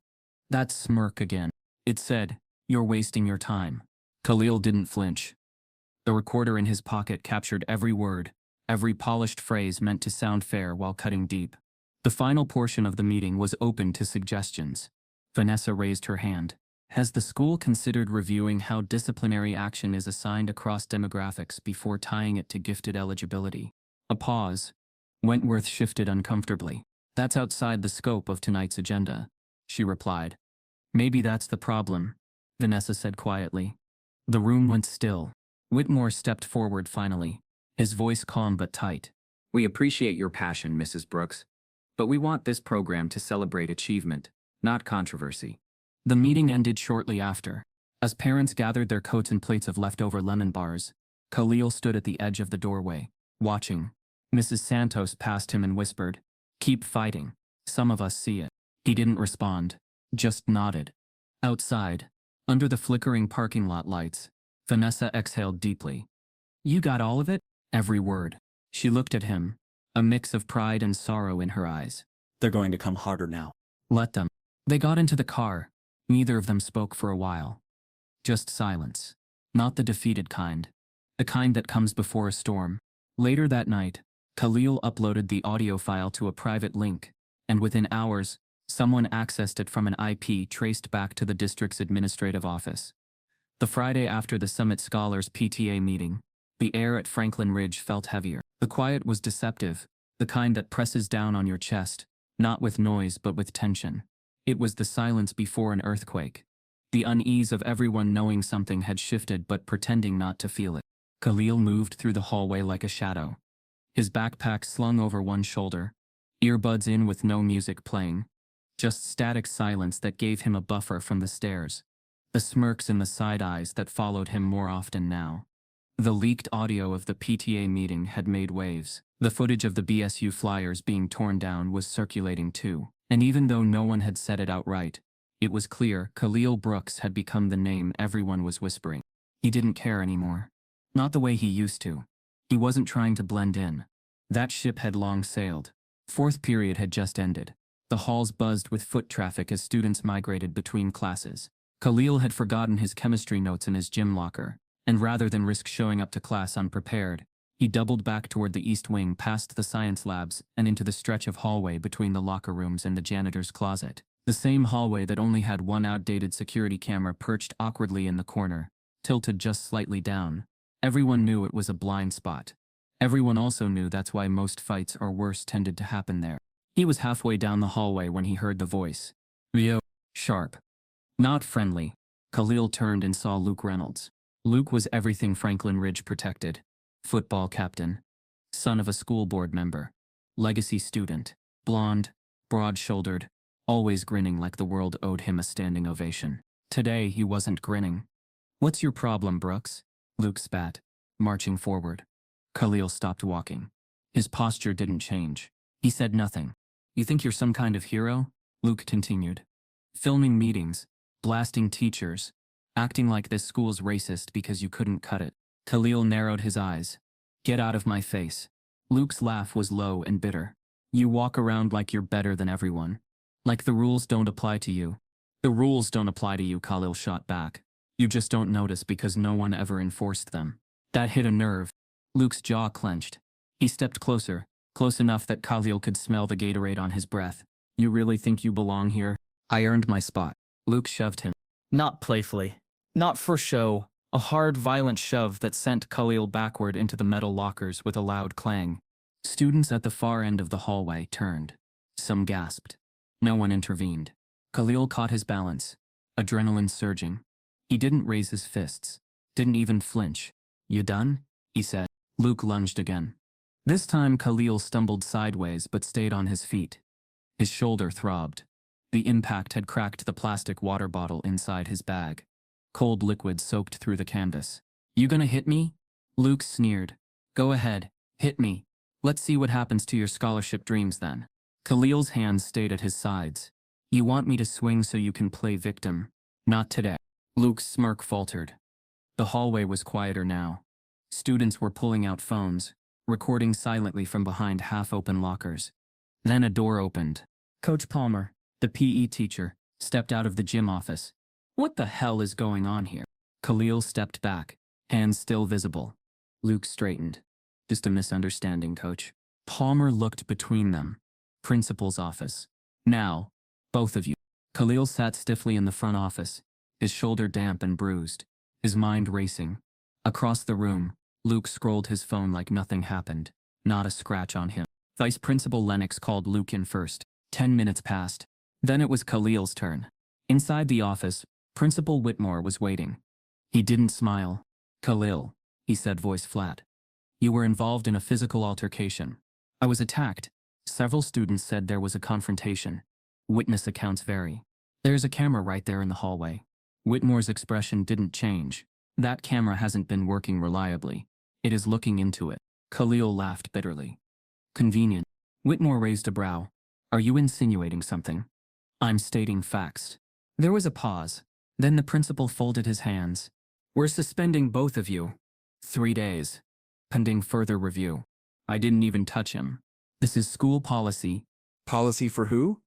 That smirk again. It said, "You're wasting your time." Kahlil didn't flinch. The recorder in his pocket captured every word, every polished phrase meant to sound fair while cutting deep. The final portion of the meeting was open to suggestions. Vanessa raised her hand. Has the school considered reviewing how disciplinary action is assigned across demographics before tying it to gifted eligibility? A pause. Wentworth shifted uncomfortably. That's outside the scope of tonight's agenda, she replied. Maybe that's the problem, Vanessa said quietly. The room went still. Whitmore stepped forward finally, his voice calm but tight. We appreciate your passion, Mrs. Brooks, but we want this program to celebrate achievement, not controversy. The meeting ended shortly after. As parents gathered their coats and plates of leftover lemon bars, Kahlil stood at the edge of the doorway, watching. Mrs. Santos passed him and whispered, "Keep fighting. Some of us see it." He didn't respond, just nodded. Outside, under the flickering parking lot lights, Vanessa exhaled deeply. You got all of it? Every word. She looked at him, a mix of pride and sorrow in her eyes. They're going to come harder now. Let them. They got into the car. Neither of them spoke for a while. Just silence. Not the defeated kind. The kind that comes before a storm. Later that night, Kahlil uploaded the audio file to a private link, and within hours, someone accessed it from an IP traced back to the district's administrative office. The Friday after the Summit Scholars PTA meeting, the air at Franklin Ridge felt heavier. The quiet was deceptive, the kind that presses down on your chest, not with noise but with tension. It was the silence before an earthquake. The unease of everyone knowing something had shifted but pretending not to feel it. Kahlil moved through the hallway like a shadow. His backpack slung over one shoulder, earbuds in with no music playing. Just static silence that gave him a buffer from the stairs. The smirks in the side eyes that followed him more often now. The leaked audio of the PTA meeting had made waves. The footage of the BSU flyers being torn down was circulating too. And even though no one had said it outright, it was clear Kahlil Brooks had become the name everyone was whispering. He didn't care anymore. Not the way he used to. He wasn't trying to blend in. That ship had long sailed. Fourth period had just ended. The halls buzzed with foot traffic as students migrated between classes. Kahlil had forgotten his chemistry notes in his gym locker, and rather than risk showing up to class unprepared, he doubled back toward the east wing past the science labs and into the stretch of hallway between the locker rooms and the janitor's closet. The same hallway that only had one outdated security camera perched awkwardly in the corner, tilted just slightly down. Everyone knew it was a blind spot. Everyone also knew that's why most fights or worse tended to happen there. He was halfway down the hallway when he heard the voice. Yo. Sharp. Not friendly. Kahlil turned and saw Luke Reynolds. Luke was everything Franklin Ridge protected. Football captain. Son of a school board member. Legacy student. Blonde. Broad-shouldered. Always grinning like the world owed him a standing ovation. Today he wasn't grinning. What's your problem, Brooks? Luke spat, marching forward. Kahlil stopped walking. His posture didn't change. He said nothing. You think you're some kind of hero? Luke continued. Filming meetings, blasting teachers, acting like this school's racist because you couldn't cut it. Kahlil narrowed his eyes. Get out of my face. Luke's laugh was low and bitter. You walk around like you're better than everyone. Like the rules don't apply to you. The rules don't apply to you, Kahlil shot back. You just don't notice because no one ever enforced them. That hit a nerve. Luke's jaw clenched. He stepped closer, close enough that Kahlil could smell the Gatorade on his breath. You really think you belong here? I earned my spot. Luke shoved him. Not playfully. Not for show. A hard, violent shove that sent Kahlil backward into the metal lockers with a loud clang. Students at the far end of the hallway turned. Some gasped. No one intervened. Kahlil caught his balance, adrenaline surging. He didn't raise his fists, didn't even flinch. You done? He said. Luke lunged again. This time Kahlil stumbled sideways but stayed on his feet. His shoulder throbbed. The impact had cracked the plastic water bottle inside his bag. Cold liquid soaked through the canvas. You gonna hit me? Luke sneered. Go ahead, hit me. Let's see what happens to your scholarship dreams then. Kahlil's hands stayed at his sides. You want me to swing so you can play victim? Not today. Luke's smirk faltered. The hallway was quieter now. Students were pulling out phones, recording silently from behind half-open lockers. Then a door opened. Coach Palmer, the PE teacher, stepped out of the gym office. What the hell is going on here? Kahlil stepped back, hands still visible. Luke straightened. Just a misunderstanding, coach. Palmer looked between them. Principal's office. Now, both of you. Kahlil sat stiffly in the front office, his shoulder damp and bruised, his mind racing. Across the room, Luke scrolled his phone like nothing happened, not a scratch on him. Vice Principal Lennox called Luke in first. 10 minutes passed. Then it was Khalil's turn. Inside the office, Principal Whitmore was waiting. He didn't smile. Kahlil, he said, voice flat. You were involved in a physical altercation. I was attacked. Several students said there was a confrontation. Witness accounts vary. There's a camera right there in the hallway. Whitmore's expression didn't change. That camera hasn't been working reliably. It is looking into it. Kahlil laughed bitterly. Convenient. Whitmore raised a brow. Are you insinuating something? I'm stating facts. There was a pause. Then the principal folded his hands. We're suspending both of you. 3 days. Pending further review. I didn't even touch him. This is school policy. Policy for who?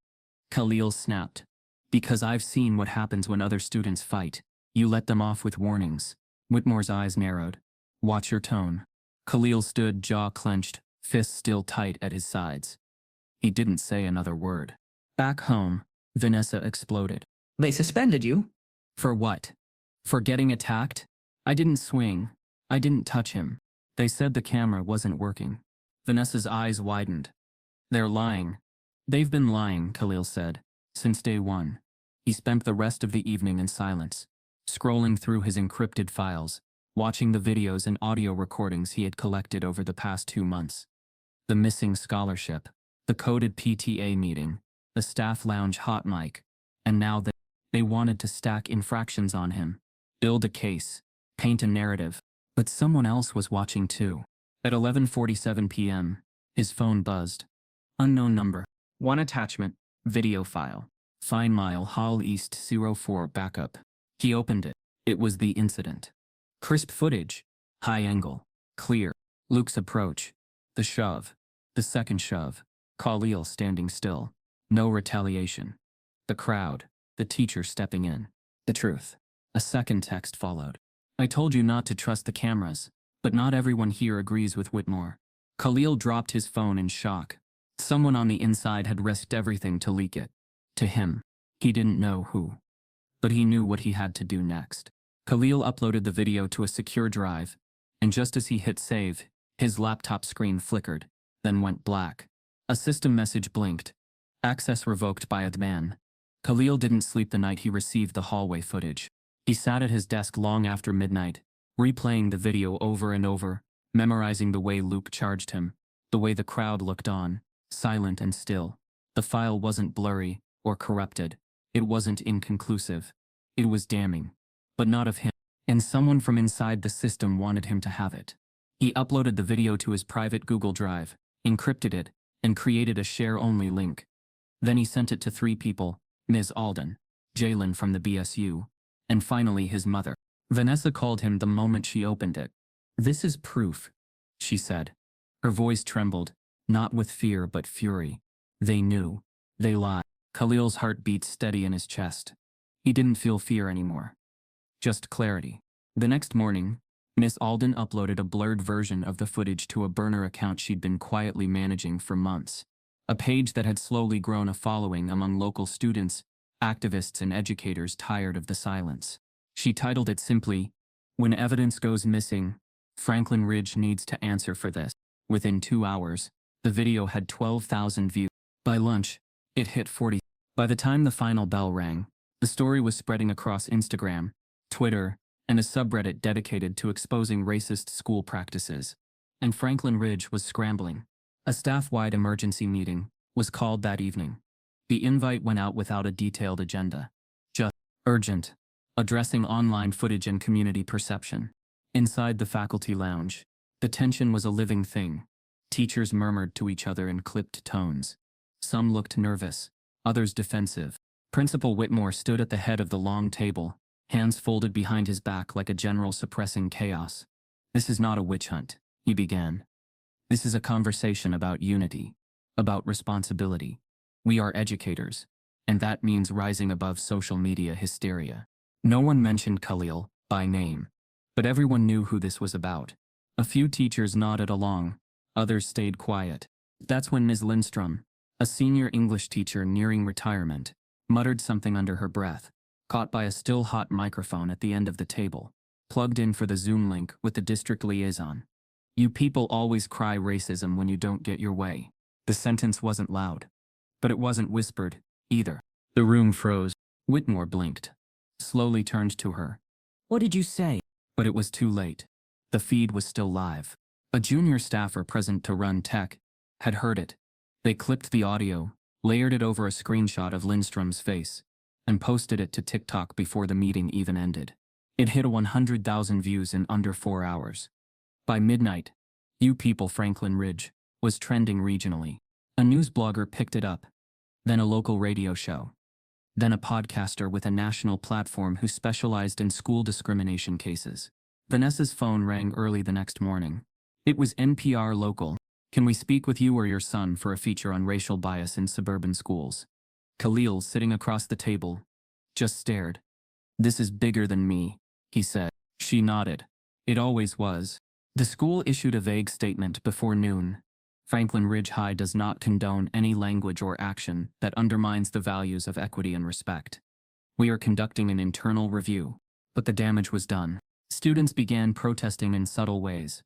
Kahlil snapped. Because I've seen what happens when other students fight. You let them off with warnings. Whitmore's eyes narrowed. Watch your tone. Kahlil stood, jaw clenched, fists still tight at his sides. He didn't say another word. Back home, Vanessa exploded. They suspended you? For what? For getting attacked? I didn't swing. I didn't touch him. They said the camera wasn't working. Vanessa's eyes widened. They're lying. They've been lying, Kahlil said, since day one. He spent the rest of the evening in silence, scrolling through his encrypted files, watching the videos and audio recordings he had collected over the past 2 months. The missing scholarship, the coded PTA meeting, the staff lounge hot mic, and now they wanted to stack infractions on him, build a case, paint a narrative. But someone else was watching too. At 11:47 p.m., his phone buzzed. Unknown number. One attachment, video file. Fine Mile Hall East 04 backup. He opened it. It was the incident. Crisp footage. High angle. Clear. Luke's approach. The shove. The second shove. Kahlil standing still. No retaliation. The crowd. The teacher stepping in. The truth. A second text followed. I told you not to trust the cameras, but not everyone here agrees with Whitmore. Kahlil dropped his phone in shock. Someone on the inside had risked everything to leak it. To him. He didn't know who. But he knew what he had to do next. Kahlil uploaded the video to a secure drive, and just as he hit save, his laptop screen flickered, then went black. A system message blinked. Access revoked by admin. Kahlil didn't sleep the night he received the hallway footage. He sat at his desk long after midnight, replaying the video over and over, memorizing the way Luke charged him, the way the crowd looked on, silent and still. The file wasn't blurry or corrupted. It wasn't inconclusive. It was damning. But not of him. And someone from inside the system wanted him to have it. He uploaded the video to his private Google Drive, encrypted it, and created a share-only link. Then he sent it to 3 people, Ms. Alden, Jalen from the BSU, and finally his mother. Vanessa called him the moment she opened it. This is proof, she said. Her voice trembled, not with fear but fury. They knew. They lied. Khalil's heart beat steady in his chest. He didn't feel fear anymore. Just clarity. The next morning, Miss Alden uploaded a blurred version of the footage to a burner account she'd been quietly managing for months. A page that had slowly grown a following among local students, activists, and educators tired of the silence. She titled it simply, "When Evidence Goes Missing, Franklin Ridge Needs to Answer for This." Within 2 hours, the video had 12,000 views. By lunch, it hit 40. By the time the final bell rang, the story was spreading across Instagram, Twitter, and a subreddit dedicated to exposing racist school practices. And Franklin Ridge was scrambling. A staff-wide emergency meeting was called that evening. The invite went out without a detailed agenda. Just urgent, addressing online footage and community perception. Inside the faculty lounge, the tension was a living thing. Teachers murmured to each other in clipped tones. Some looked nervous, others defensive. Principal Whitmore stood at the head of the long table, hands folded behind his back like a general suppressing chaos. "This is not a witch hunt," he began. "This is a conversation about unity, about responsibility. We are educators, and that means rising above social media hysteria." No one mentioned Kahlil by name, but everyone knew who this was about. A few teachers nodded along, others stayed quiet. That's when Ms. Lindstrom, a senior English teacher nearing retirement, muttered something under her breath, caught by a still-hot microphone at the end of the table, plugged in for the Zoom link with the district liaison. "You people always cry racism when you don't get your way." The sentence wasn't loud, but it wasn't whispered, either. The room froze. Whitmore blinked, slowly turned to her. "What did you say?" But it was too late. The feed was still live. A junior staffer present to run tech had heard it. They clipped the audio, layered it over a screenshot of Lindstrom's face, and posted it to TikTok before the meeting even ended. It hit 100,000 views in under 4 hours. By midnight, "You People Franklin Ridge" was trending regionally. A news blogger picked it up, then a local radio show, then a podcaster with a national platform who specialized in school discrimination cases. Vanessa's phone rang early the next morning. It was NPR local. "Can we speak with you or your son for a feature on racial bias in suburban schools?" Kahlil, sitting across the table, just stared. "This is bigger than me," he said. She nodded. It always was. The school issued a vague statement before noon. "Franklin Ridge High does not condone any language or action that undermines the values of equity and respect. We are conducting an internal review." But the damage was done. Students began protesting in subtle ways.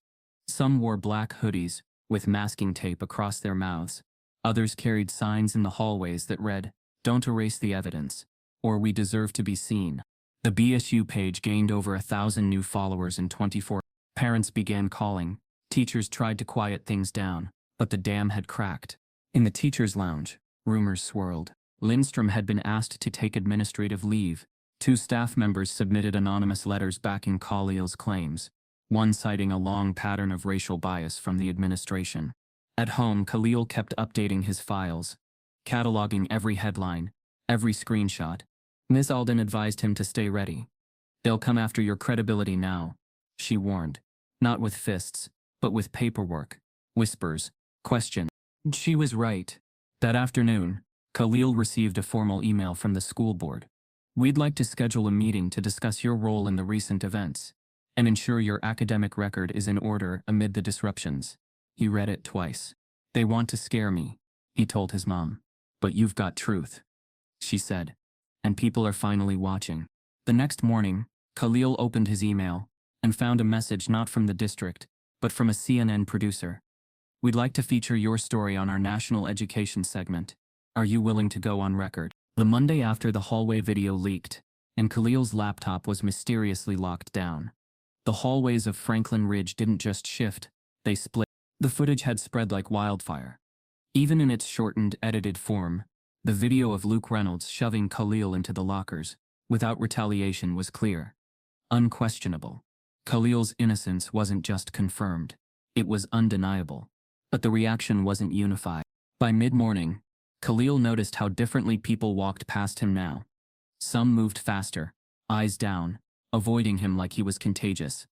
Some wore black hoodies, with masking tape across their mouths. Others carried signs in the hallways that read, "Don't erase the evidence," or "We deserve to be seen." The BSU page gained over 1,000 new followers in 24 hours. Parents began calling. Teachers tried to quiet things down, but the dam had cracked. In the teacher's lounge, rumors swirled. Lindstrom had been asked to take administrative leave. 2 staff members submitted anonymous letters backing Kahlil's claims, one citing a long pattern of racial bias from the administration. At home, Kahlil kept updating his files, cataloging every headline, every screenshot. Ms. Alden advised him to stay ready. "They'll come after your credibility now," she warned. "Not with fists, but with paperwork, whispers, questions." She was right. That afternoon, Kahlil received a formal email from the school board. "We'd like to schedule a meeting to discuss your role in the recent events and ensure your academic record is in order amid the disruptions." He read it twice. "They want to scare me," he told his mom. "But you've got truth," she said. "And people are finally watching." The next morning, Kahlil opened his email and found a message not from the district, but from a CNN producer. "We'd like to feature your story on our national education segment. Are you willing to go on record?" The Monday after the hallway video leaked, and Kahlil's laptop was mysteriously locked down. The hallways of Franklin Ridge didn't just shift, they split. The footage had spread like wildfire. Even in its shortened, edited form, the video of Luke Reynolds shoving Kahlil into the lockers, without retaliation, was clear. Unquestionable. Kahlil's innocence wasn't just confirmed, it was undeniable. But the reaction wasn't unified. By mid-morning, Kahlil noticed how differently people walked past him now. Some moved faster, eyes down, avoiding him like he was contagious.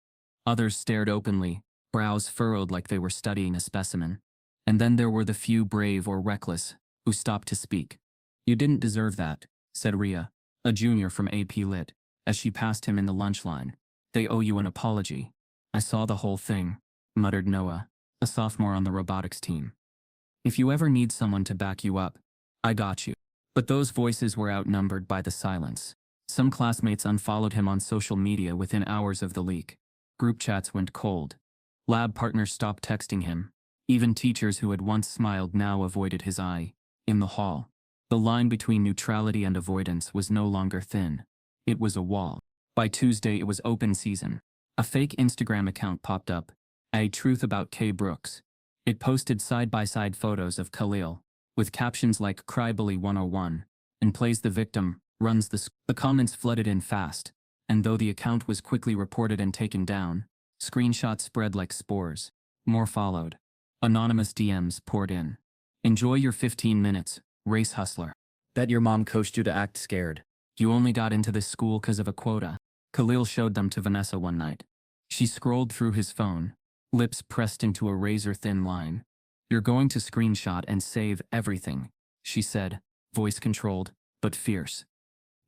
Others stared openly, brows furrowed like they were studying a specimen. And then there were the few brave or reckless who stopped to speak. "You didn't deserve that," said Ria, a junior from AP Lit, as she passed him in the lunch line. They owe you an apology. I saw the whole thing, muttered Noah, a sophomore on the robotics team. If you ever need someone to back you up, I got you. But those voices were outnumbered by the silence. Some classmates unfollowed him on social media within hours of the leak. Group chats went cold. Lab partners stopped texting him. Even teachers who had once smiled now avoided his eye. In the hall, the line between neutrality and avoidance was no longer thin. It was a wall. By Tuesday, it was open season. A fake Instagram account popped up, A Truth About K. Brooks. It posted side-by-side photos of Kahlil, with captions like Cry Bully 101, and plays the victim, runs the comments flooded in fast, and though the account was quickly reported and taken down, screenshots spread like spores. More followed. Anonymous DMs poured in. Enjoy your 15 minutes, race hustler. Bet your mom coached you to act scared. You only got into this school because of a quota. Kahlil showed them to Vanessa one night. She scrolled through his phone, lips pressed into a razor-thin line. You're going to screenshot and save everything, she said, voice controlled, but fierce.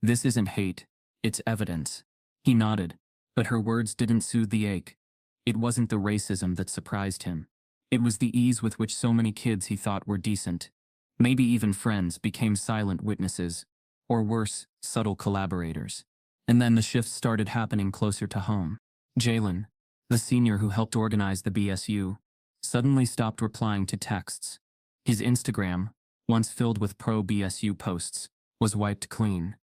This isn't hate, it's evidence. He nodded, but her words didn't soothe the ache. It wasn't the racism that surprised him. It was the ease with which so many kids he thought were decent, maybe even friends, became silent witnesses, or worse, subtle collaborators. And then the shifts started happening closer to home. Jalen, the senior who helped organize the BSU, suddenly stopped replying to texts. His Instagram, once filled with pro-BSU posts, was wiped clean.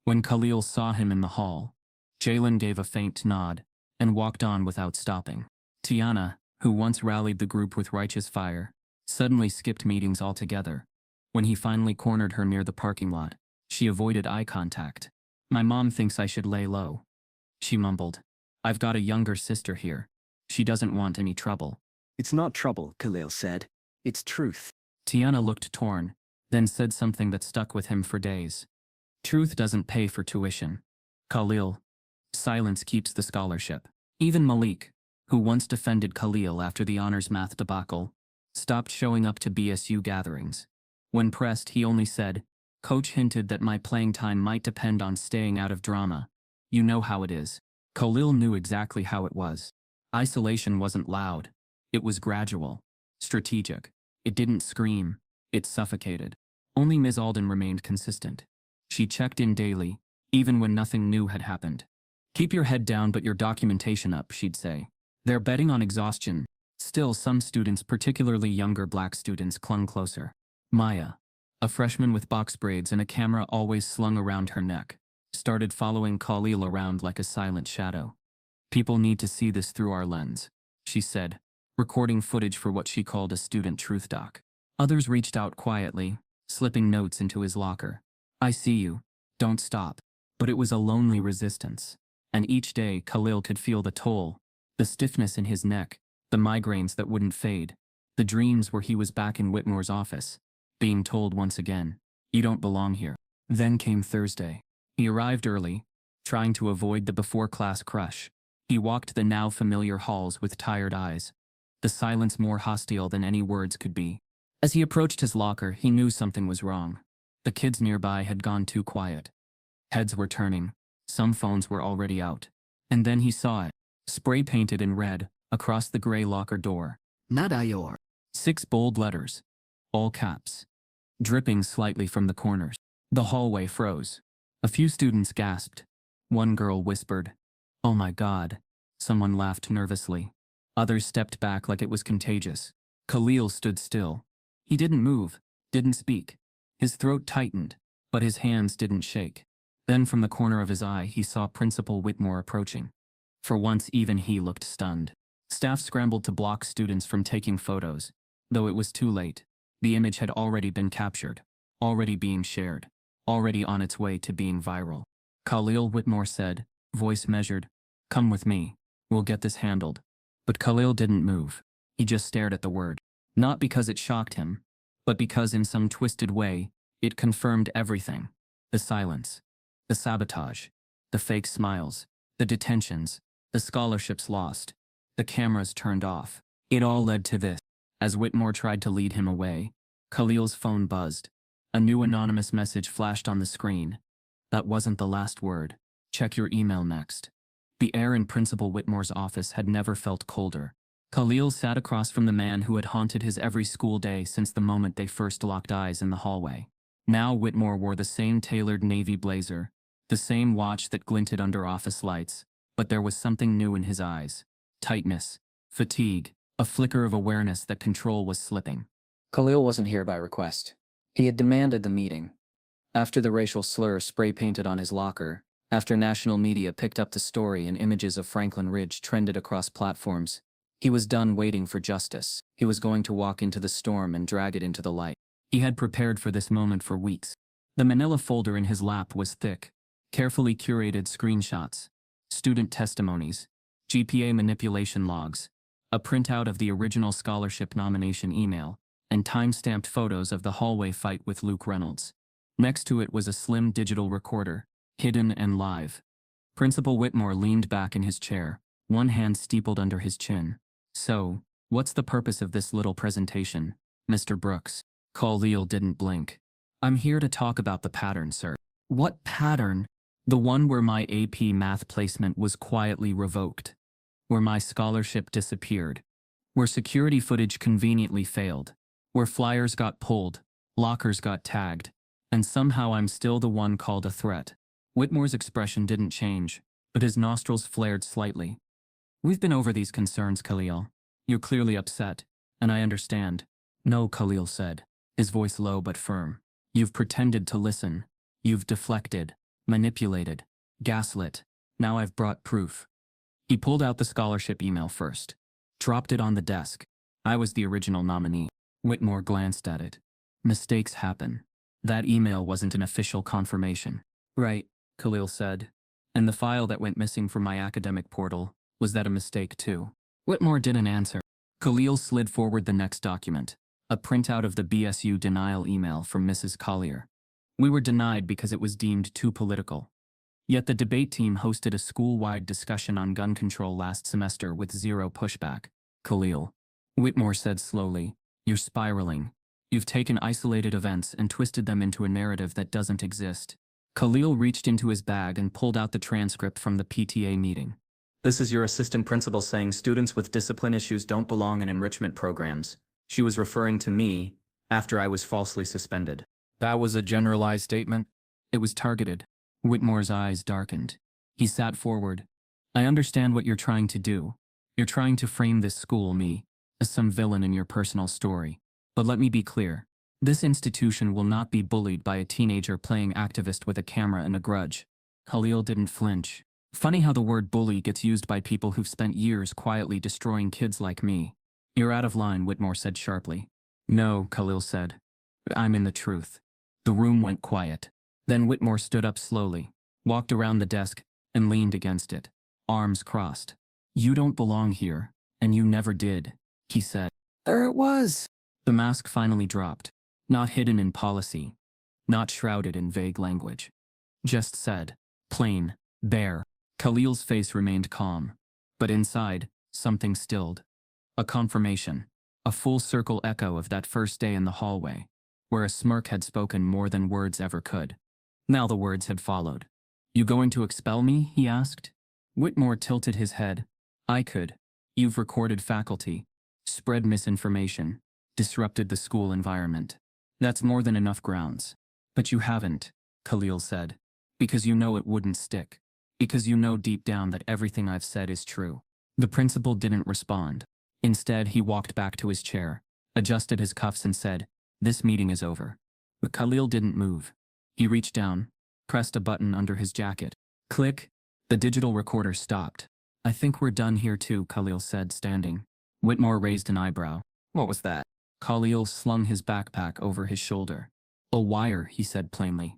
When Kahlil saw him in the hall, Jalen gave a faint nod and walked on without stopping. Tiana, who once rallied the group with righteous fire, suddenly skipped meetings altogether. When he finally cornered her near the parking lot, she avoided eye contact. My mom thinks I should lay low, she mumbled. I've got a younger sister here. She doesn't want any trouble. It's not trouble, Kahlil said. It's truth. Tiana looked torn, then said something that stuck with him for days. Truth doesn't pay for tuition. Kahlil. Silence keeps the scholarship. Even Malik, who once defended Kahlil after the honors math debacle, stopped showing up to BSU gatherings. When pressed, he only said, Coach hinted that my playing time might depend on staying out of drama. You know how it is. Kahlil knew exactly how it was. Isolation wasn't loud. It was gradual, strategic. It didn't scream. It suffocated. Only Ms. Alden remained consistent. She checked in daily, even when nothing new had happened. Keep your head down but your documentation up, she'd say. They're betting on exhaustion. Still, some students, particularly younger black students, clung closer. Maya, a freshman with box braids and a camera always slung around her neck, started following Kahlil around like a silent shadow. People need to see this through our lens, she said, recording footage for what she called a student truth doc. Others reached out quietly, slipping notes into his locker. I see you. Don't stop. But it was a lonely resistance. And each day Kahlil could feel the toll, the stiffness in his neck, the migraines that wouldn't fade, the dreams where he was back in Whitmore's office, being told once again, you don't belong here. Then came Thursday. He arrived early, trying to avoid the before-class crush. He walked the now familiar halls with tired eyes, the silence more hostile than any words could be. As he approached his locker, he knew something was wrong. The kids nearby had gone too quiet. Heads were turning. Some phones were already out. And then he saw it, spray-painted in red, across the gray locker door. Nadayor. 6 bold letters, all caps, dripping slightly from the corners. The hallway froze. A few students gasped. One girl whispered, "Oh my God." Someone laughed nervously. Others stepped back like it was contagious. Kahlil stood still. He didn't move, didn't speak. His throat tightened, but his hands didn't shake. Then from the corner of his eye he saw Principal Whitmore approaching. For once even he looked stunned. Staff scrambled to block students from taking photos, though it was too late. The image had already been captured, already being shared, already on its way to being viral. Kahlil, Whitmore said, voice measured, "Come with me. We'll get this handled." But Kahlil didn't move. He just stared at the word. Not because it shocked him, but because in some twisted way, it confirmed everything. The silence, the sabotage, the fake smiles, the detentions, the scholarships lost, the cameras turned off. It all led to this. As Whitmore tried to lead him away, Kahlil's phone buzzed. A new anonymous message flashed on the screen. That wasn't the last word. Check your email next. The air in Principal Whitmore's office had never felt colder. Kahlil sat across from the man who had haunted his every school day since the moment they first locked eyes in the hallway. Now Whitmore wore the same tailored navy blazer, the same watch that glinted under office lights, but there was something new in his eyes. Tightness, fatigue, a flicker of awareness that control was slipping. Kahlil wasn't here by request. He had demanded the meeting. After the racial slur spray-painted on his locker, after national media picked up the story and images of Franklin Ridge trended across platforms, he was done waiting for justice. He was going to walk into the storm and drag it into the light. He had prepared for this moment for weeks. The manila folder in his lap was thick, carefully curated screenshots, student testimonies, GPA manipulation logs, a printout of the original scholarship nomination email, and time-stamped photos of the hallway fight with Luke Reynolds. Next to it was a slim digital recorder, hidden and live. Principal Whitmore leaned back in his chair, one hand steepled under his chin. So, what's the purpose of this little presentation, Mr. Brooks? Kahlil didn't blink. I'm here to talk about the pattern, sir. What pattern? The one where my AP math placement was quietly revoked. Where my scholarship disappeared. Where security footage conveniently failed. Where flyers got pulled, lockers got tagged, and somehow I'm still the one called a threat. Whitmore's expression didn't change, but his nostrils flared slightly. We've been over these concerns, Kahlil. You're clearly upset, and I understand. No, Kahlil said, his voice low but firm. You've pretended to listen. You've deflected, manipulated, gaslit. Now I've brought proof. He pulled out the scholarship email first. Dropped it on the desk. I was the original nominee. Whitmore glanced at it. Mistakes happen. That email wasn't an official confirmation. Right, Kahlil said. And the file that went missing from my academic portal, was that a mistake too? Whitmore didn't answer. Kahlil slid forward the next document, a printout of the BSU denial email from Mrs. Collier. We were denied because it was deemed too political. Yet the debate team hosted a school-wide discussion on gun control last semester with zero pushback. Kahlil, Whitmore said slowly, you're spiraling. You've taken isolated events and twisted them into a narrative that doesn't exist. Kahlil reached into his bag and pulled out the transcript from the PTA meeting. This is your assistant principal saying students with discipline issues don't belong in enrichment programs. She was referring to me after I was falsely suspended. That was a generalized statement. It was targeted. Whitmore's eyes darkened. He sat forward. I understand what you're trying to do. You're trying to frame this school, me, as some villain in your personal story. But let me be clear. This institution will not be bullied by a teenager playing activist with a camera and a grudge. Kahlil didn't flinch. Funny how the word bully gets used by people who've spent years quietly destroying kids like me. You're out of line, Whitmore said sharply. No, Kahlil said. I'm in the truth. The room went quiet. Then Whitmore stood up slowly, walked around the desk, and leaned against it, arms crossed. You don't belong here, and you never did, he said. There it was. The mask finally dropped, not hidden in policy, not shrouded in vague language. Just said, plain, bare. Kahlil's face remained calm, but inside, something stilled. A confirmation, a full-circle echo of that first day in the hallway, where a smirk had spoken more than words ever could. Now the words had followed. You going to expel me? He asked. Whitmore tilted his head. I could. You've recorded faculty, spread misinformation, disrupted the school environment. That's more than enough grounds. But you haven't, Kahlil said. Because you know it wouldn't stick. Because you know deep down that everything I've said is true. The principal didn't respond. Instead, he walked back to his chair, adjusted his cuffs and said, This meeting is over. But Kahlil didn't move. He reached down, pressed a button under his jacket. Click. The digital recorder stopped. I think we're done here too, Kahlil said, standing. Whitmore raised an eyebrow. What was that? Kahlil slung his backpack over his shoulder. A wire, he said plainly.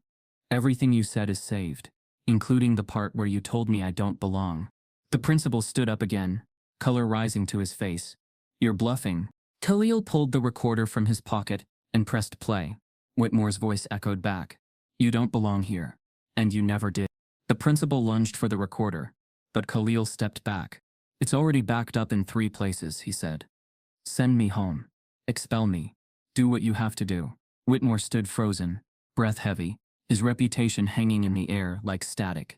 Everything you said is saved, including the part where you told me I don't belong. The principal stood up again, color rising to his face. You're bluffing. Kahlil pulled the recorder from his pocket and pressed play. Whitmore's voice echoed back. You don't belong here. And you never did. The principal lunged for the recorder, but Kahlil stepped back. It's already backed up in 3 places, he said. Send me home. Expel me. Do what you have to do. Whitmore stood frozen, breath heavy. his reputation hanging in the air like static.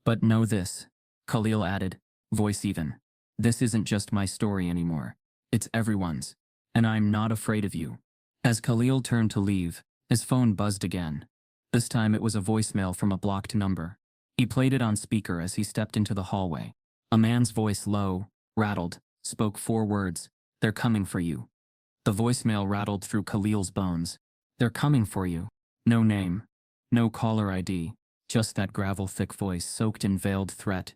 But know this, Kahlil added, voice even. This isn't just my story anymore. It's everyone's. And I'm not afraid of you. As Kahlil turned to leave, his phone buzzed again. This time it was a voicemail from a blocked number. He played it on speaker as he stepped into the hallway. A man's voice, low, rattled, spoke 4 words. They're coming for you. The voicemail rattled through Kahlil's bones. They're coming for you. No name. No caller ID. Just that gravel-thick voice soaked in veiled threat.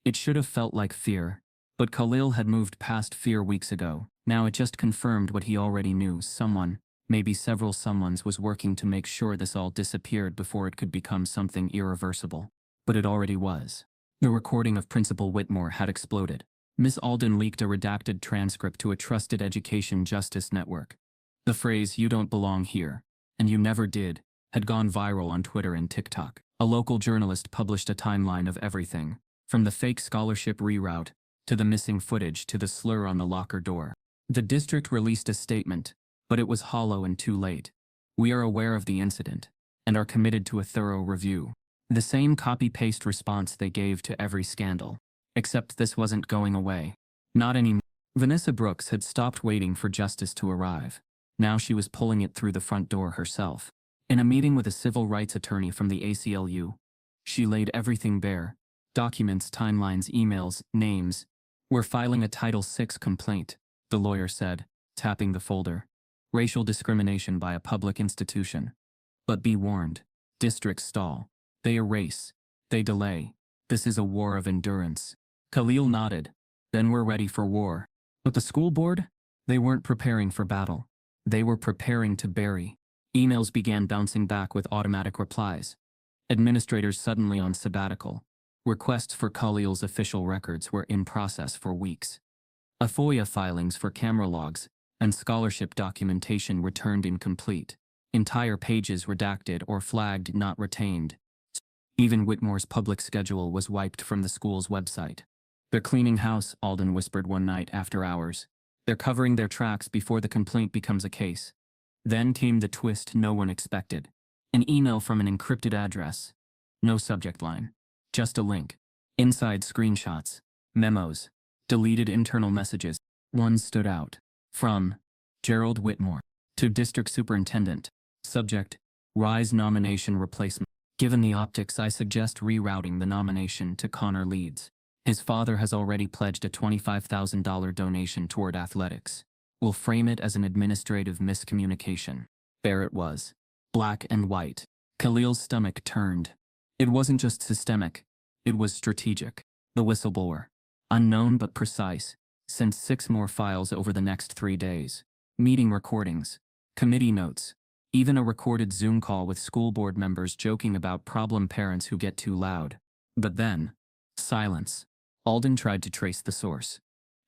It should have felt like fear. But Kahlil had moved past fear weeks ago. Now it just confirmed what he already knew. Someone, maybe several someones, was working to make sure this all disappeared before it could become something irreversible. But it already was. The recording of Principal Whitmore had exploded. Miss Alden leaked a redacted transcript to a trusted education justice network. The phrase, "You don't belong here," and "you never did," had gone viral on Twitter and TikTok. A local journalist published a timeline of everything, from the fake scholarship reroute, to the missing footage, to the slur on the locker door. The district released a statement, but it was hollow and too late. "We are aware of the incident, and are committed to a thorough review." The same copy-paste response they gave to every scandal. Except this wasn't going away. Not anymore. Vanessa Brooks had stopped waiting for justice to arrive. Now she was pulling it through the front door herself. In a meeting with a civil rights attorney from the ACLU, she laid everything bare. Documents, timelines, emails, names. "We're filing a Title VI complaint," the lawyer said, tapping the folder. "Racial discrimination by a public institution. But be warned. Districts stall. They erase. They delay. This is a war of endurance." Kahlil nodded. "Then we're ready for war." But the school board? They weren't preparing for battle. They were preparing to bury. Emails began bouncing back with automatic replies. Administrators suddenly on sabbatical. Requests for Kahlil's official records were in process for weeks. FOIA filings for camera logs and scholarship documentation returned incomplete. Entire pages redacted or flagged not retained. Even Whitmore's public schedule was wiped from the school's website. "They're cleaning house," Alden whispered one night after hours. "They're covering their tracks before the complaint becomes a case." Then came the twist no one expected. An email from an encrypted address. No subject line. Just a link. Inside, screenshots, memos, deleted internal messages. One stood out. From Gerald Whitmore to District Superintendent. Subject: Rise nomination replacement. "Given the optics, I suggest rerouting the nomination to Connor Leeds. His father has already pledged a $25,000 donation toward athletics. We'll frame it as an administrative miscommunication." There it was. Black and white. Kahlil's stomach turned. It wasn't just systemic. It was strategic. The whistleblower, unknown but precise, sent 6 more files over the next 3 days. Meeting recordings, committee notes, even a recorded Zoom call with school board members joking about problem parents who get too loud. But then, silence. Alden tried to trace the source.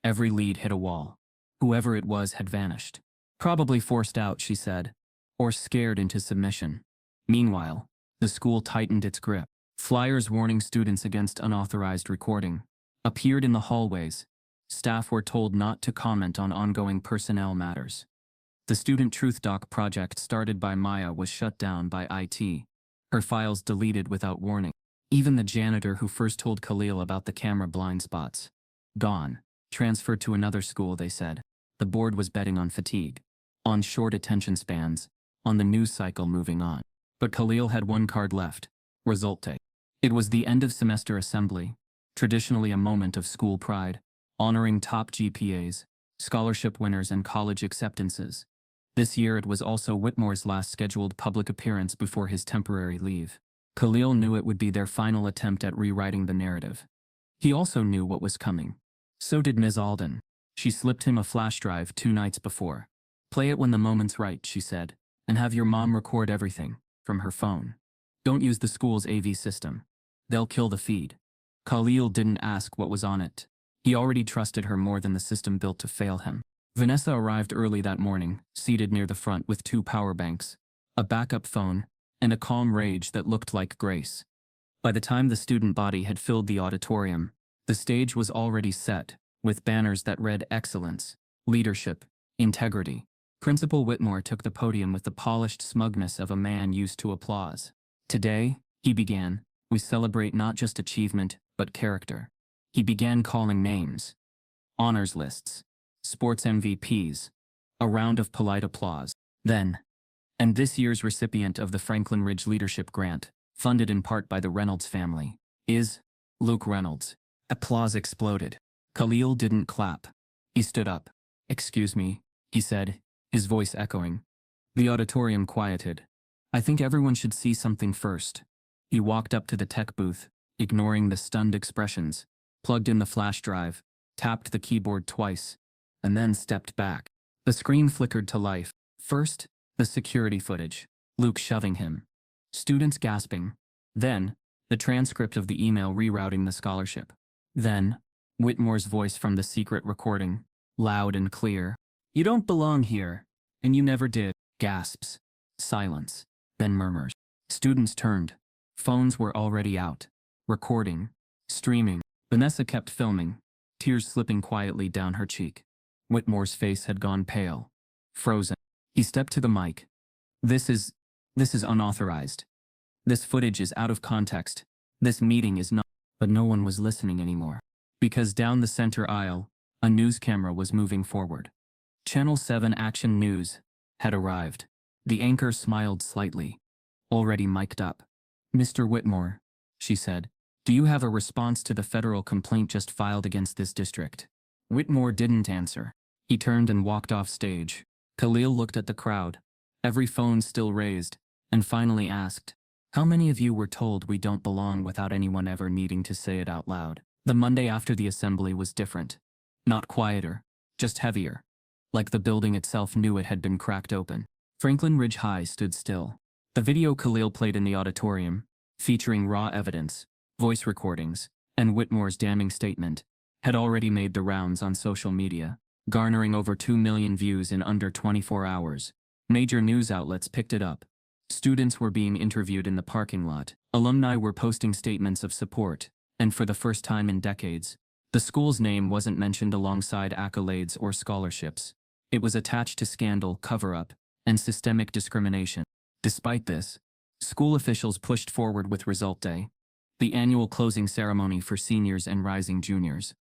Every lead hit a wall. Whoever it was had vanished. "Probably forced out," she said, "or scared into submission." Meanwhile, the school tightened its grip. Flyers warning students against unauthorized recording appeared in the hallways. Staff were told not to comment on ongoing personnel matters. The Student Truth Doc project started by Maya was shut down by IT. Her files deleted without warning. Even the janitor who first told Kahlil about the camera blind spots. Gone. Transferred to another school, they said. The board was betting on fatigue. On short attention spans. On the news cycle moving on. But Kahlil had one card left. Result day. It was the end of semester assembly. Traditionally a moment of school pride. Honoring top GPAs, scholarship winners, and college acceptances. This year it was also Whitmore's last scheduled public appearance before his temporary leave. Kahlil knew it would be their final attempt at rewriting the narrative. He also knew what was coming. So did Ms. Alden. She slipped him a flash drive 2 nights before. "Play it when the moment's right," she said, "and have your mom record everything, from her phone. Don't use the school's AV system. They'll kill the feed." Kahlil didn't ask what was on it. He already trusted her more than the system built to fail him. Vanessa arrived early that morning, seated near the front with 2 power banks, a backup phone, and a calm rage that looked like grace. By the time the student body had filled the auditorium, the stage was already set, with banners that read excellence, leadership, integrity. Principal Whitmore took the podium with the polished smugness of a man used to applause. Today, he began, we celebrate not just achievement, but character. He began calling names. Honors lists. Sports MVPs. A round of polite applause. Then, and this year's recipient of the Franklin Ridge Leadership Grant, funded in part by the Reynolds family, is Luke Reynolds. Applause exploded. Kahlil didn't clap. He stood up. "Excuse me," he said, his voice echoing. The auditorium quieted. "I think everyone should see something first." He walked up to the tech booth, ignoring the stunned expressions, plugged in the flash drive, tapped the keyboard twice, and then stepped back. The screen flickered to life. First, the security footage, Luke shoving him. Students gasping. Then, the transcript of the email rerouting the scholarship. Then, Whitmore's voice from the secret recording, loud and clear. "You don't belong here, and you never did." Gasps. Silence. Then murmurs. Students turned. Phones were already out. Recording. Streaming. Vanessa kept filming, tears slipping quietly down her cheek. Whitmore's face had gone pale. Frozen. He stepped to the mic. This is unauthorized. This footage is out of context. This meeting is not." But no one was listening anymore. Because down the center aisle, a news camera was moving forward. Channel 7 Action News had arrived. The anchor smiled slightly. Already mic'd up. "Mr. Whitmore," she said, "do you have a response to the federal complaint just filed against this district?" Whitmore didn't answer. He turned and walked off stage. Kahlil looked at the crowd, every phone still raised, and finally asked, "How many of you were told we don't belong without anyone ever needing to say it out loud?" The Monday after the assembly was different. Not quieter, just heavier. Like the building itself knew it had been cracked open. Franklin Ridge High stood still. The video Kahlil played in the auditorium, featuring raw evidence, voice recordings, and Whitmore's damning statement, had already made the rounds on social media, garnering over 2 million views in under 24 hours. Major news outlets picked it up. Students were being interviewed in the parking lot. Alumni were posting statements of support, and for the first time in decades, the school's name wasn't mentioned alongside accolades or scholarships. It was attached to scandal, cover-up, and systemic discrimination. Despite this, school officials pushed forward with Result Day, the annual closing ceremony for seniors and rising juniors.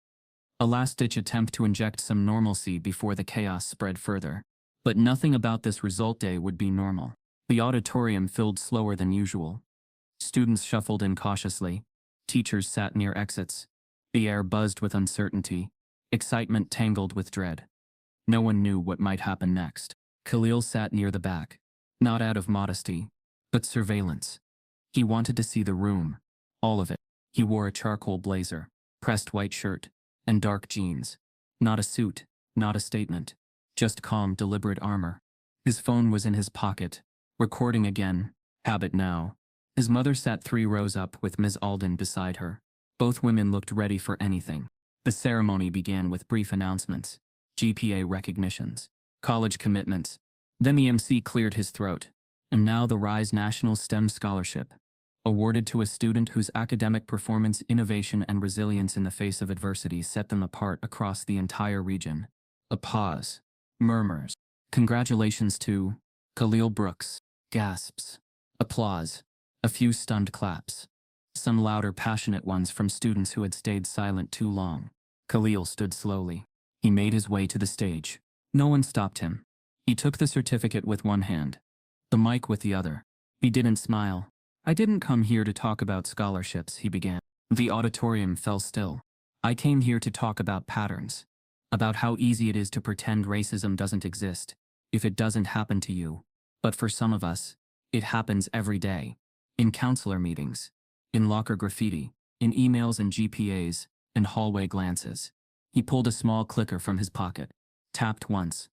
A last-ditch attempt to inject some normalcy before the chaos spread further. But nothing about this Result Day would be normal. The auditorium filled slower than usual. Students shuffled in cautiously. Teachers sat near exits. The air buzzed with uncertainty. Excitement tangled with dread. No one knew what might happen next. Kahlil sat near the back. Not out of modesty, but surveillance. He wanted to see the room. All of it. He wore a charcoal blazer, pressed white shirt, and dark jeans. Not a suit, not a statement. Just calm, deliberate armor. His phone was in his pocket, recording again, habit now. His mother sat 3 rows up with Ms. Alden beside her. Both women looked ready for anything. The ceremony began with brief announcements, GPA recognitions, college commitments. Then the MC cleared his throat. And now the RISE National STEM Scholarship, awarded to a student whose academic performance, innovation, and resilience in the face of adversity set them apart across the entire region. A pause. Murmurs. "Congratulations to Kahlil Brooks." Gasps. Applause. A few stunned claps. Some louder, passionate ones from students who had stayed silent too long. Kahlil stood slowly. He made his way to the stage. No one stopped him. He took the certificate with one hand, the mic with the other. He didn't smile. "I didn't come here to talk about scholarships," he began. The auditorium fell still. "I came here to talk about patterns. About how easy it is to pretend racism doesn't exist, if it doesn't happen to you. But for some of us, it happens every day. In counselor meetings, in locker graffiti, in emails and GPAs, and hallway glances." He pulled a small clicker from his pocket, tapped once.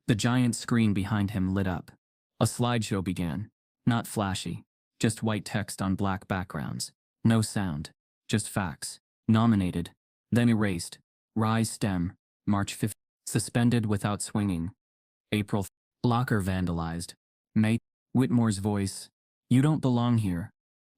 The giant screen behind him lit up. A slideshow began. Not flashy, just white text on black backgrounds. No sound, just facts. Nominated, then erased. Rise STEM, March 5th. Suspended without swinging. April 5th. Locker vandalized. May. Whitmore's voice. "You don't belong here."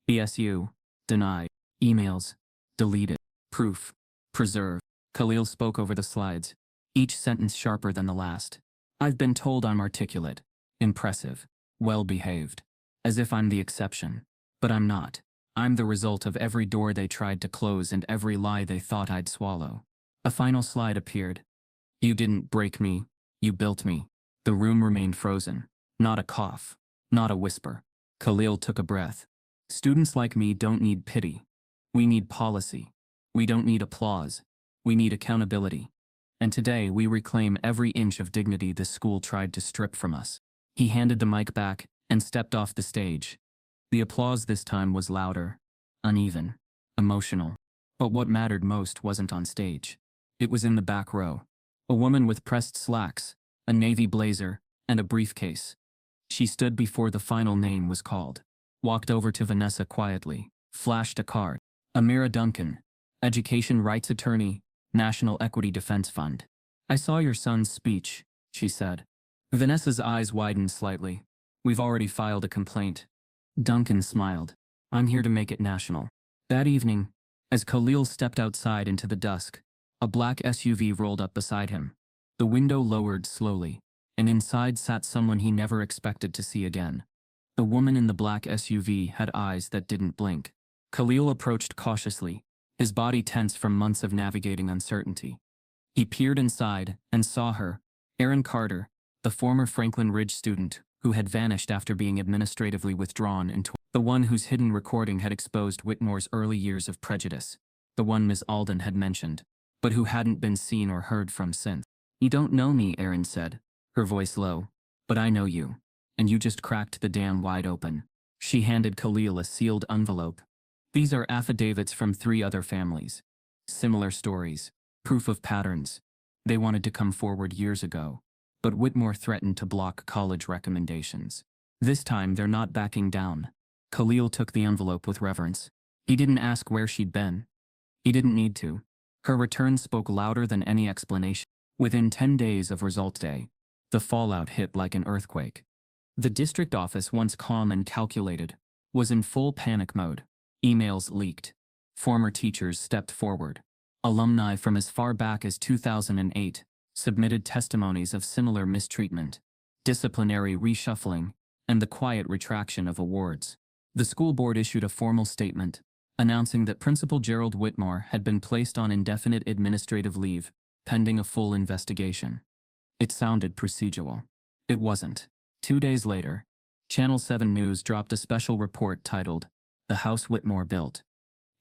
BSU. Denied. Emails. Deleted. Proof. Preserved. Kahlil spoke over the slides, each sentence sharper than the last. "I've been told I'm articulate, impressive, well-behaved. As if I'm the exception. But I'm not. I'm the result of every door they tried to close and every lie they thought I'd swallow. A final slide appeared. You didn't break me. You built me. The room remained frozen. Not a cough. Not a whisper. Kahlil took a breath. Students like me don't need pity. We need policy. We don't need applause. We need accountability. And today we reclaim every inch of dignity this school tried to strip from us. He handed the mic back and stepped off the stage. The applause this time was louder, uneven, emotional. But what mattered most wasn't on stage. It was in the back row. A woman with pressed slacks, a navy blazer, and a briefcase. She stood before the final name was called, walked over to Vanessa quietly, flashed a card. Amira Duncan, education rights attorney, National Equity Defense Fund. I saw your son's speech, she said. Vanessa's eyes widened slightly. We've already filed a complaint. Duncan smiled. I'm here to make it national. That evening, as Kahlil stepped outside into the dusk, a black SUV rolled up beside him. The window lowered slowly, and inside sat someone he never expected to see again. The woman in the black SUV had eyes that didn't blink. Kahlil approached cautiously, his body tense from months of navigating uncertainty. He peered inside and saw her, Erin Carter, the former Franklin Ridge student who had vanished after being administratively withdrawn in the one whose hidden recording had exposed Whitmore's early years of prejudice, the one Ms. Alden had mentioned, but who hadn't been seen or heard from since. You don't know me, Erin said, her voice low, but I know you, and you just cracked the dam wide open. She handed Kahlil a sealed envelope. These are affidavits from 3 other families. Similar stories, proof of patterns. They wanted to come forward years ago, but Whitmore threatened to block college recommendations. This time they're not backing down. Kahlil took the envelope with reverence. He didn't ask where she'd been. He didn't need to. Her return spoke louder than any explanation. Within 10 days of result day, the fallout hit like an earthquake. The district office, once calm and calculated, was in full panic mode. Emails leaked. Former teachers stepped forward. Alumni from as far back as 2008 submitted testimonies of similar mistreatment, disciplinary reshuffling, and the quiet retraction of awards. The school board issued a formal statement announcing that Principal Gerald Whitmore had been placed on indefinite administrative leave, pending a full investigation. It sounded procedural. It wasn't. 2 days later, Channel 7 News dropped a special report titled, The House Whitmore Built.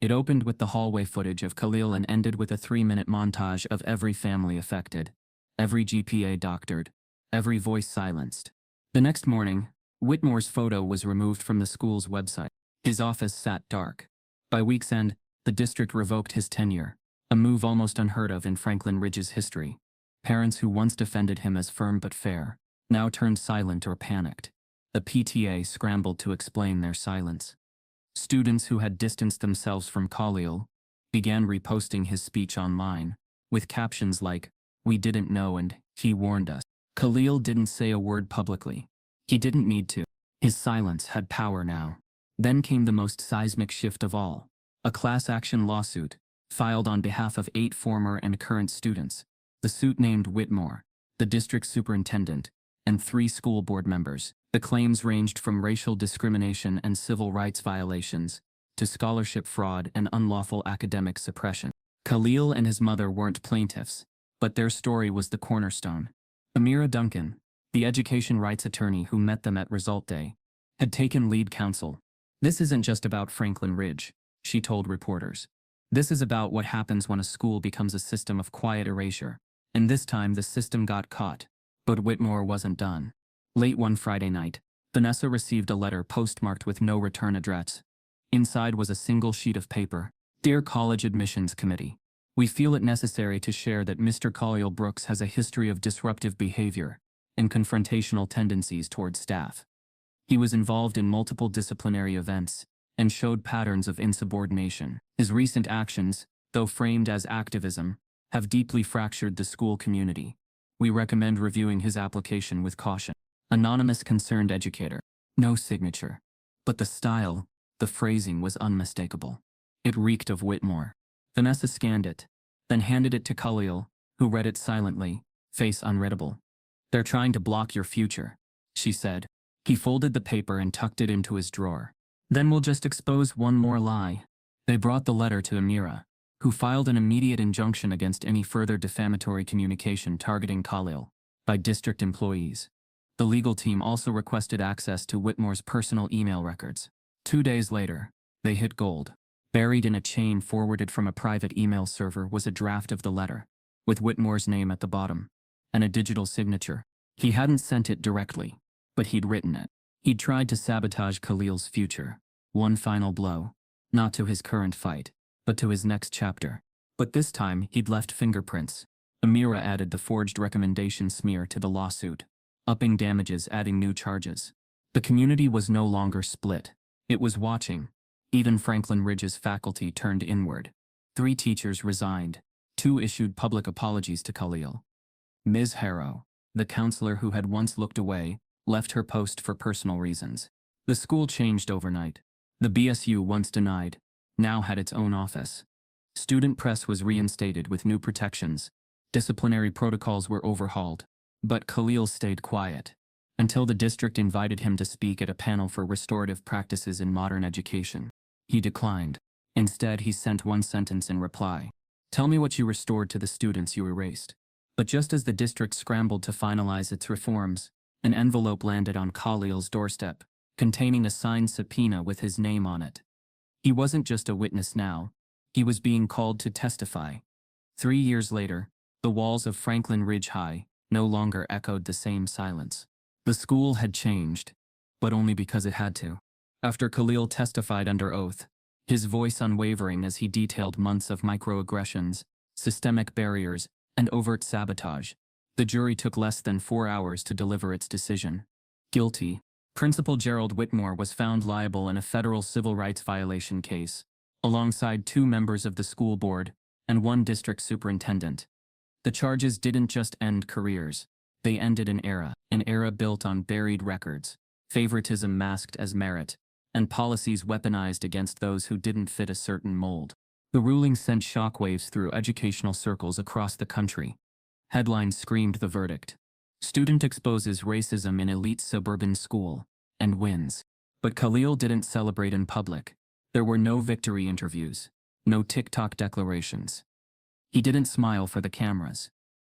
It opened with the hallway footage of Kahlil and ended with a 3-minute montage of every family affected, every GPA doctored, every voice silenced. The next morning, Whitmore's photo was removed from the school's website. His office sat dark. By week's end, the district revoked his tenure, a move almost unheard of in Franklin Ridge's history. Parents who once defended him as firm but fair now turned silent or panicked. The PTA scrambled to explain their silence. Students who had distanced themselves from Kahlil began reposting his speech online, with captions like, "We didn't know and he warned us." Kahlil didn't say a word publicly. He didn't need to. His silence had power now. Then came the most seismic shift of all. A class action lawsuit, filed on behalf of 8 former and current students. The suit named Whitmore, the district superintendent, and 3 school board members. The claims ranged from racial discrimination and civil rights violations to scholarship fraud and unlawful academic suppression. Kahlil and his mother weren't plaintiffs, but their story was the cornerstone. Amira Duncan, the education rights attorney who met them at result day, had taken lead counsel. This isn't just about Franklin Ridge, she told reporters. This is about what happens when a school becomes a system of quiet erasure. And this time the system got caught. But Whitmore wasn't done. Late one Friday night, Vanessa received a letter postmarked with no return address. Inside was a single sheet of paper. Dear College Admissions Committee, we feel it necessary to share that Mr. Kahlil Brooks has a history of disruptive behavior and confrontational tendencies toward staff. He was involved in multiple disciplinary events and showed patterns of insubordination. His recent actions, though framed as activism, have deeply fractured the school community. We recommend reviewing his application with caution. Anonymous concerned educator. No signature. But the style, the phrasing was unmistakable. It reeked of Whitmore. Vanessa scanned it, then handed it to Kahlil, who read it silently, face unreadable. They're trying to block your future, she said. He folded the paper and tucked it into his drawer. Then we'll just expose one more lie. They brought the letter to Amira, who filed an immediate injunction against any further defamatory communication targeting Kahlil by district employees. The legal team also requested access to Whitmore's personal email records. 2 days later, they hit gold. Buried in a chain forwarded from a private email server was a draft of the letter, with Whitmore's name at the bottom, and a digital signature. He hadn't sent it directly, but he'd written it. He'd tried to sabotage Kahlil's future. One final blow, not to his current fight, but to his next chapter. But this time, he'd left fingerprints. Amira added the forged recommendation smear to the lawsuit, upping damages, adding new charges. The community was no longer split. It was watching. Even Franklin Ridge's faculty turned inward. 3 teachers resigned. 2 issued public apologies to Kahlil. Ms. Harrow, the counselor who had once looked away, left her post for personal reasons. The school changed overnight. The BSU, once denied, now had its own office. Student press was reinstated with new protections. Disciplinary protocols were overhauled. But Kahlil stayed quiet, until the district invited him to speak at a panel for restorative practices in modern education. He declined. Instead, he sent one sentence in reply. "Tell me what you restored to the students you erased." But just as the district scrambled to finalize its reforms, an envelope landed on Kahlil's doorstep, containing a signed subpoena with his name on it. He wasn't just a witness now. He was being called to testify. 3 years later, the walls of Franklin Ridge High no longer echoed the same silence. The school had changed, but only because it had to. After Kahlil testified under oath, his voice unwavering as he detailed months of microaggressions, systemic barriers, and overt sabotage, the jury took less than 4 hours to deliver its decision. Guilty. Principal Gerald Whitmore was found liable in a federal civil rights violation case, alongside 2 members of the school board and 1 district superintendent. The charges didn't just end careers. They ended an era built on buried records, favoritism masked as merit, and policies weaponized against those who didn't fit a certain mold. The ruling sent shockwaves through educational circles across the country. Headlines screamed the verdict. Student exposes racism in elite suburban school, and wins. But Kahlil didn't celebrate in public. There were no victory interviews, no TikTok declarations. He didn't smile for the cameras.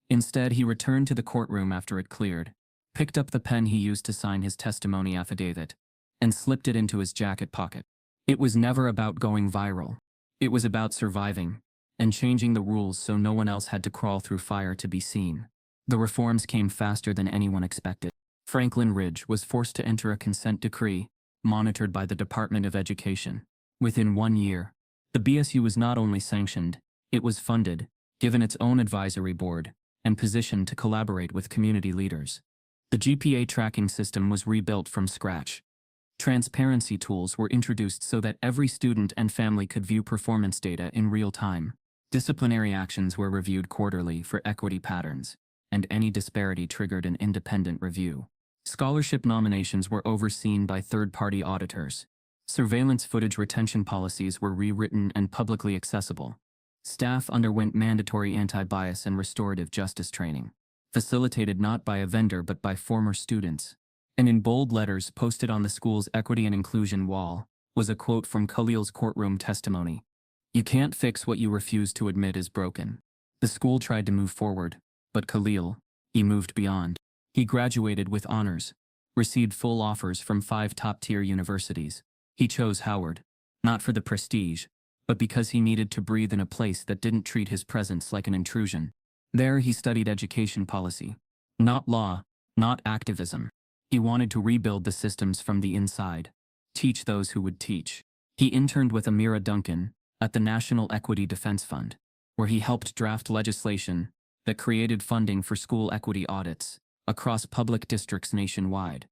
Instead, he returned to the courtroom after it cleared, picked up the pen he used to sign his testimony affidavit, and slipped it into his jacket pocket. It was never about going viral. It was about surviving, and changing the rules so no one else had to crawl through fire to be seen. The reforms came faster than anyone expected. Franklin Ridge was forced to enter a consent decree, monitored by the Department of Education. Within 1 year, the BSU was not only sanctioned, it was funded, given its own advisory board, and positioned to collaborate with community leaders. The GPA tracking system was rebuilt from scratch. Transparency tools were introduced so that every student and family could view performance data in real time. Disciplinary actions were reviewed quarterly for equity patterns, and any disparity triggered an independent review. Scholarship nominations were overseen by third-party auditors. Surveillance footage retention policies were rewritten and publicly accessible. Staff underwent mandatory anti-bias and restorative justice training, facilitated not by a vendor but by former students. And in bold letters posted on the school's equity and inclusion wall was a quote from Kahlil's courtroom testimony. "You can't fix what you refuse to admit is broken." The school tried to move forward, but Kahlil, he moved beyond. He graduated with honors, received full offers from 5 top-tier universities. He chose Howard, not for the prestige, but because he needed to breathe in a place that didn't treat his presence like an intrusion. There he studied education policy. Not law, not activism. He wanted to rebuild the systems from the inside, teach those who would teach. He interned with Amira Duncan at the National Equity Defense Fund, where he helped draft legislation that created funding for school equity audits across public districts nationwide.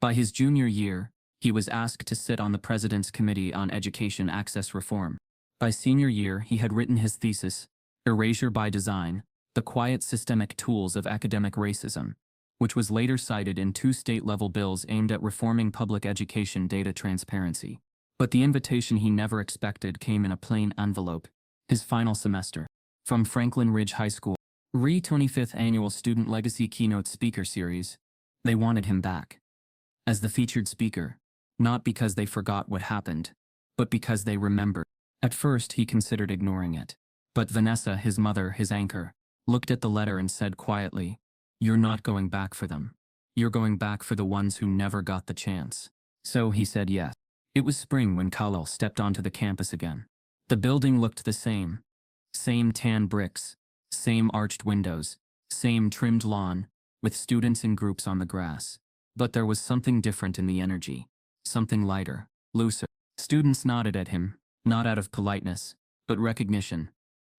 By his junior year, he was asked to sit on the President's Committee on Education Access Reform. By senior year, he had written his thesis, Erasure by Design, The Quiet Systemic Tools of Academic Racism, which was later cited in 2 state-level bills aimed at reforming public education data transparency. But the invitation he never expected came in a plain envelope, his final semester. From Franklin Ridge High School, re-25th Annual Student Legacy Keynote Speaker Series, they wanted him back. As the featured speaker, not because they forgot what happened, but because they remembered. At first, he considered ignoring it. But Vanessa, his mother, his anchor, looked at the letter and said quietly, "You're not going back for them. You're going back for the ones who never got the chance." So he said yes. It was spring when Kahlil stepped onto the campus again. The building looked the same. Same tan bricks, same arched windows, same trimmed lawn, with students in groups on the grass. But there was something different in the energy. Something lighter, looser. Students nodded at him, not out of politeness, but recognition.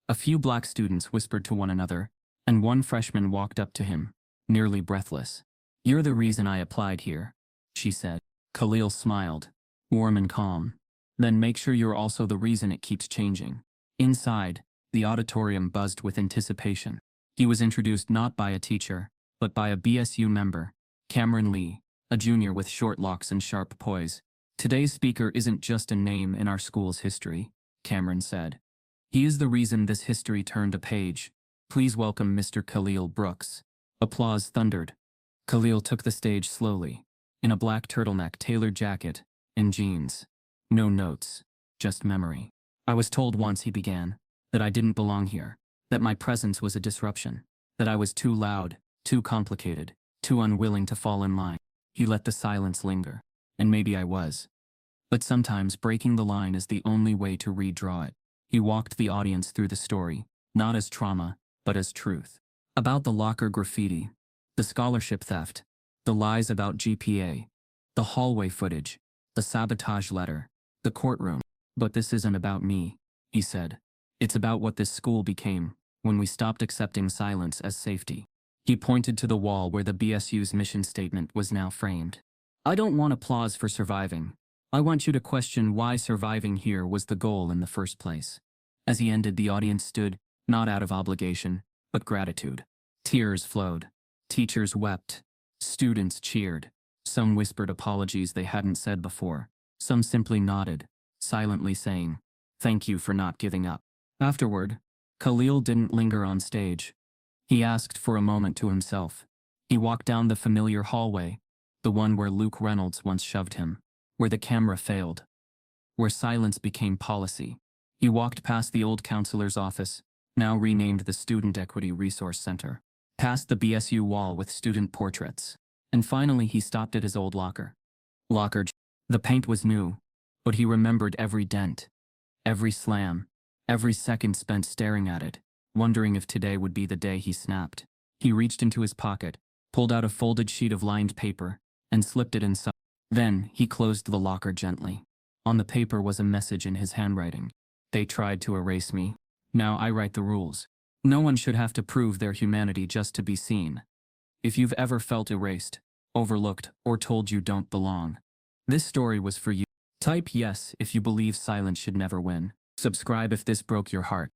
A few black students whispered to one another, and one freshman walked up to him, nearly breathless. "You're the reason I applied here," she said. Kahlil smiled, warm and calm. "Then make sure you're also the reason it keeps changing." Inside, the auditorium buzzed with anticipation. He was introduced not by a teacher, but by a BSU member, Cameron Lee, a junior with short locks and sharp poise. "Today's speaker isn't just a name in our school's history," Cameron said. "He is the reason this history turned a page. Please welcome Mr. Kahlil Brooks." Applause thundered. Kahlil took the stage slowly, in a black turtleneck tailored jacket and jeans. No notes, just memory. "I was told once," he began, "that I didn't belong here, that my presence was a disruption, that I was too loud, too complicated, too unwilling to fall in line." He let the silence linger. "And maybe I was. But sometimes breaking the line is the only way to redraw it." He walked the audience through the story, not as trauma, but as truth. About the locker graffiti, the scholarship theft, the lies about GPA, the hallway footage, the sabotage letter, the courtroom. "But this isn't about me," he said. "It's about what this school became when we stopped accepting silence as safety." He pointed to the wall where the BSU's mission statement was now framed. "I don't want applause for surviving. I want you to question why surviving here was the goal in the first place." As he ended, the audience stood, not out of obligation, but gratitude. Tears flowed. Teachers wept. Students cheered. Some whispered apologies they hadn't said before. Some simply nodded, silently saying, "Thank you for not giving up." Afterward, Kahlil didn't linger on stage. He asked for a moment to himself. He walked down the familiar hallway, the one where Luke Reynolds once shoved him, where the camera failed, where silence became policy. He walked past the old counselor's office, now renamed the Student Equity Resource Center, past the BSU wall with student portraits, and finally he stopped at his old locker. The paint was new, but he remembered every dent, every slam, every second spent staring at it, wondering if today would be the day he snapped. He reached into his pocket, pulled out a folded sheet of lined paper, and slipped it inside. Then he closed the locker gently. On the paper was a message in his handwriting. "They tried to erase me. Now I write the rules. No one should have to prove their humanity just to be seen. If you've ever felt erased, overlooked, or told you don't belong, this story was for you." Type yes if you believe silence should never win. Subscribe if this broke your heart.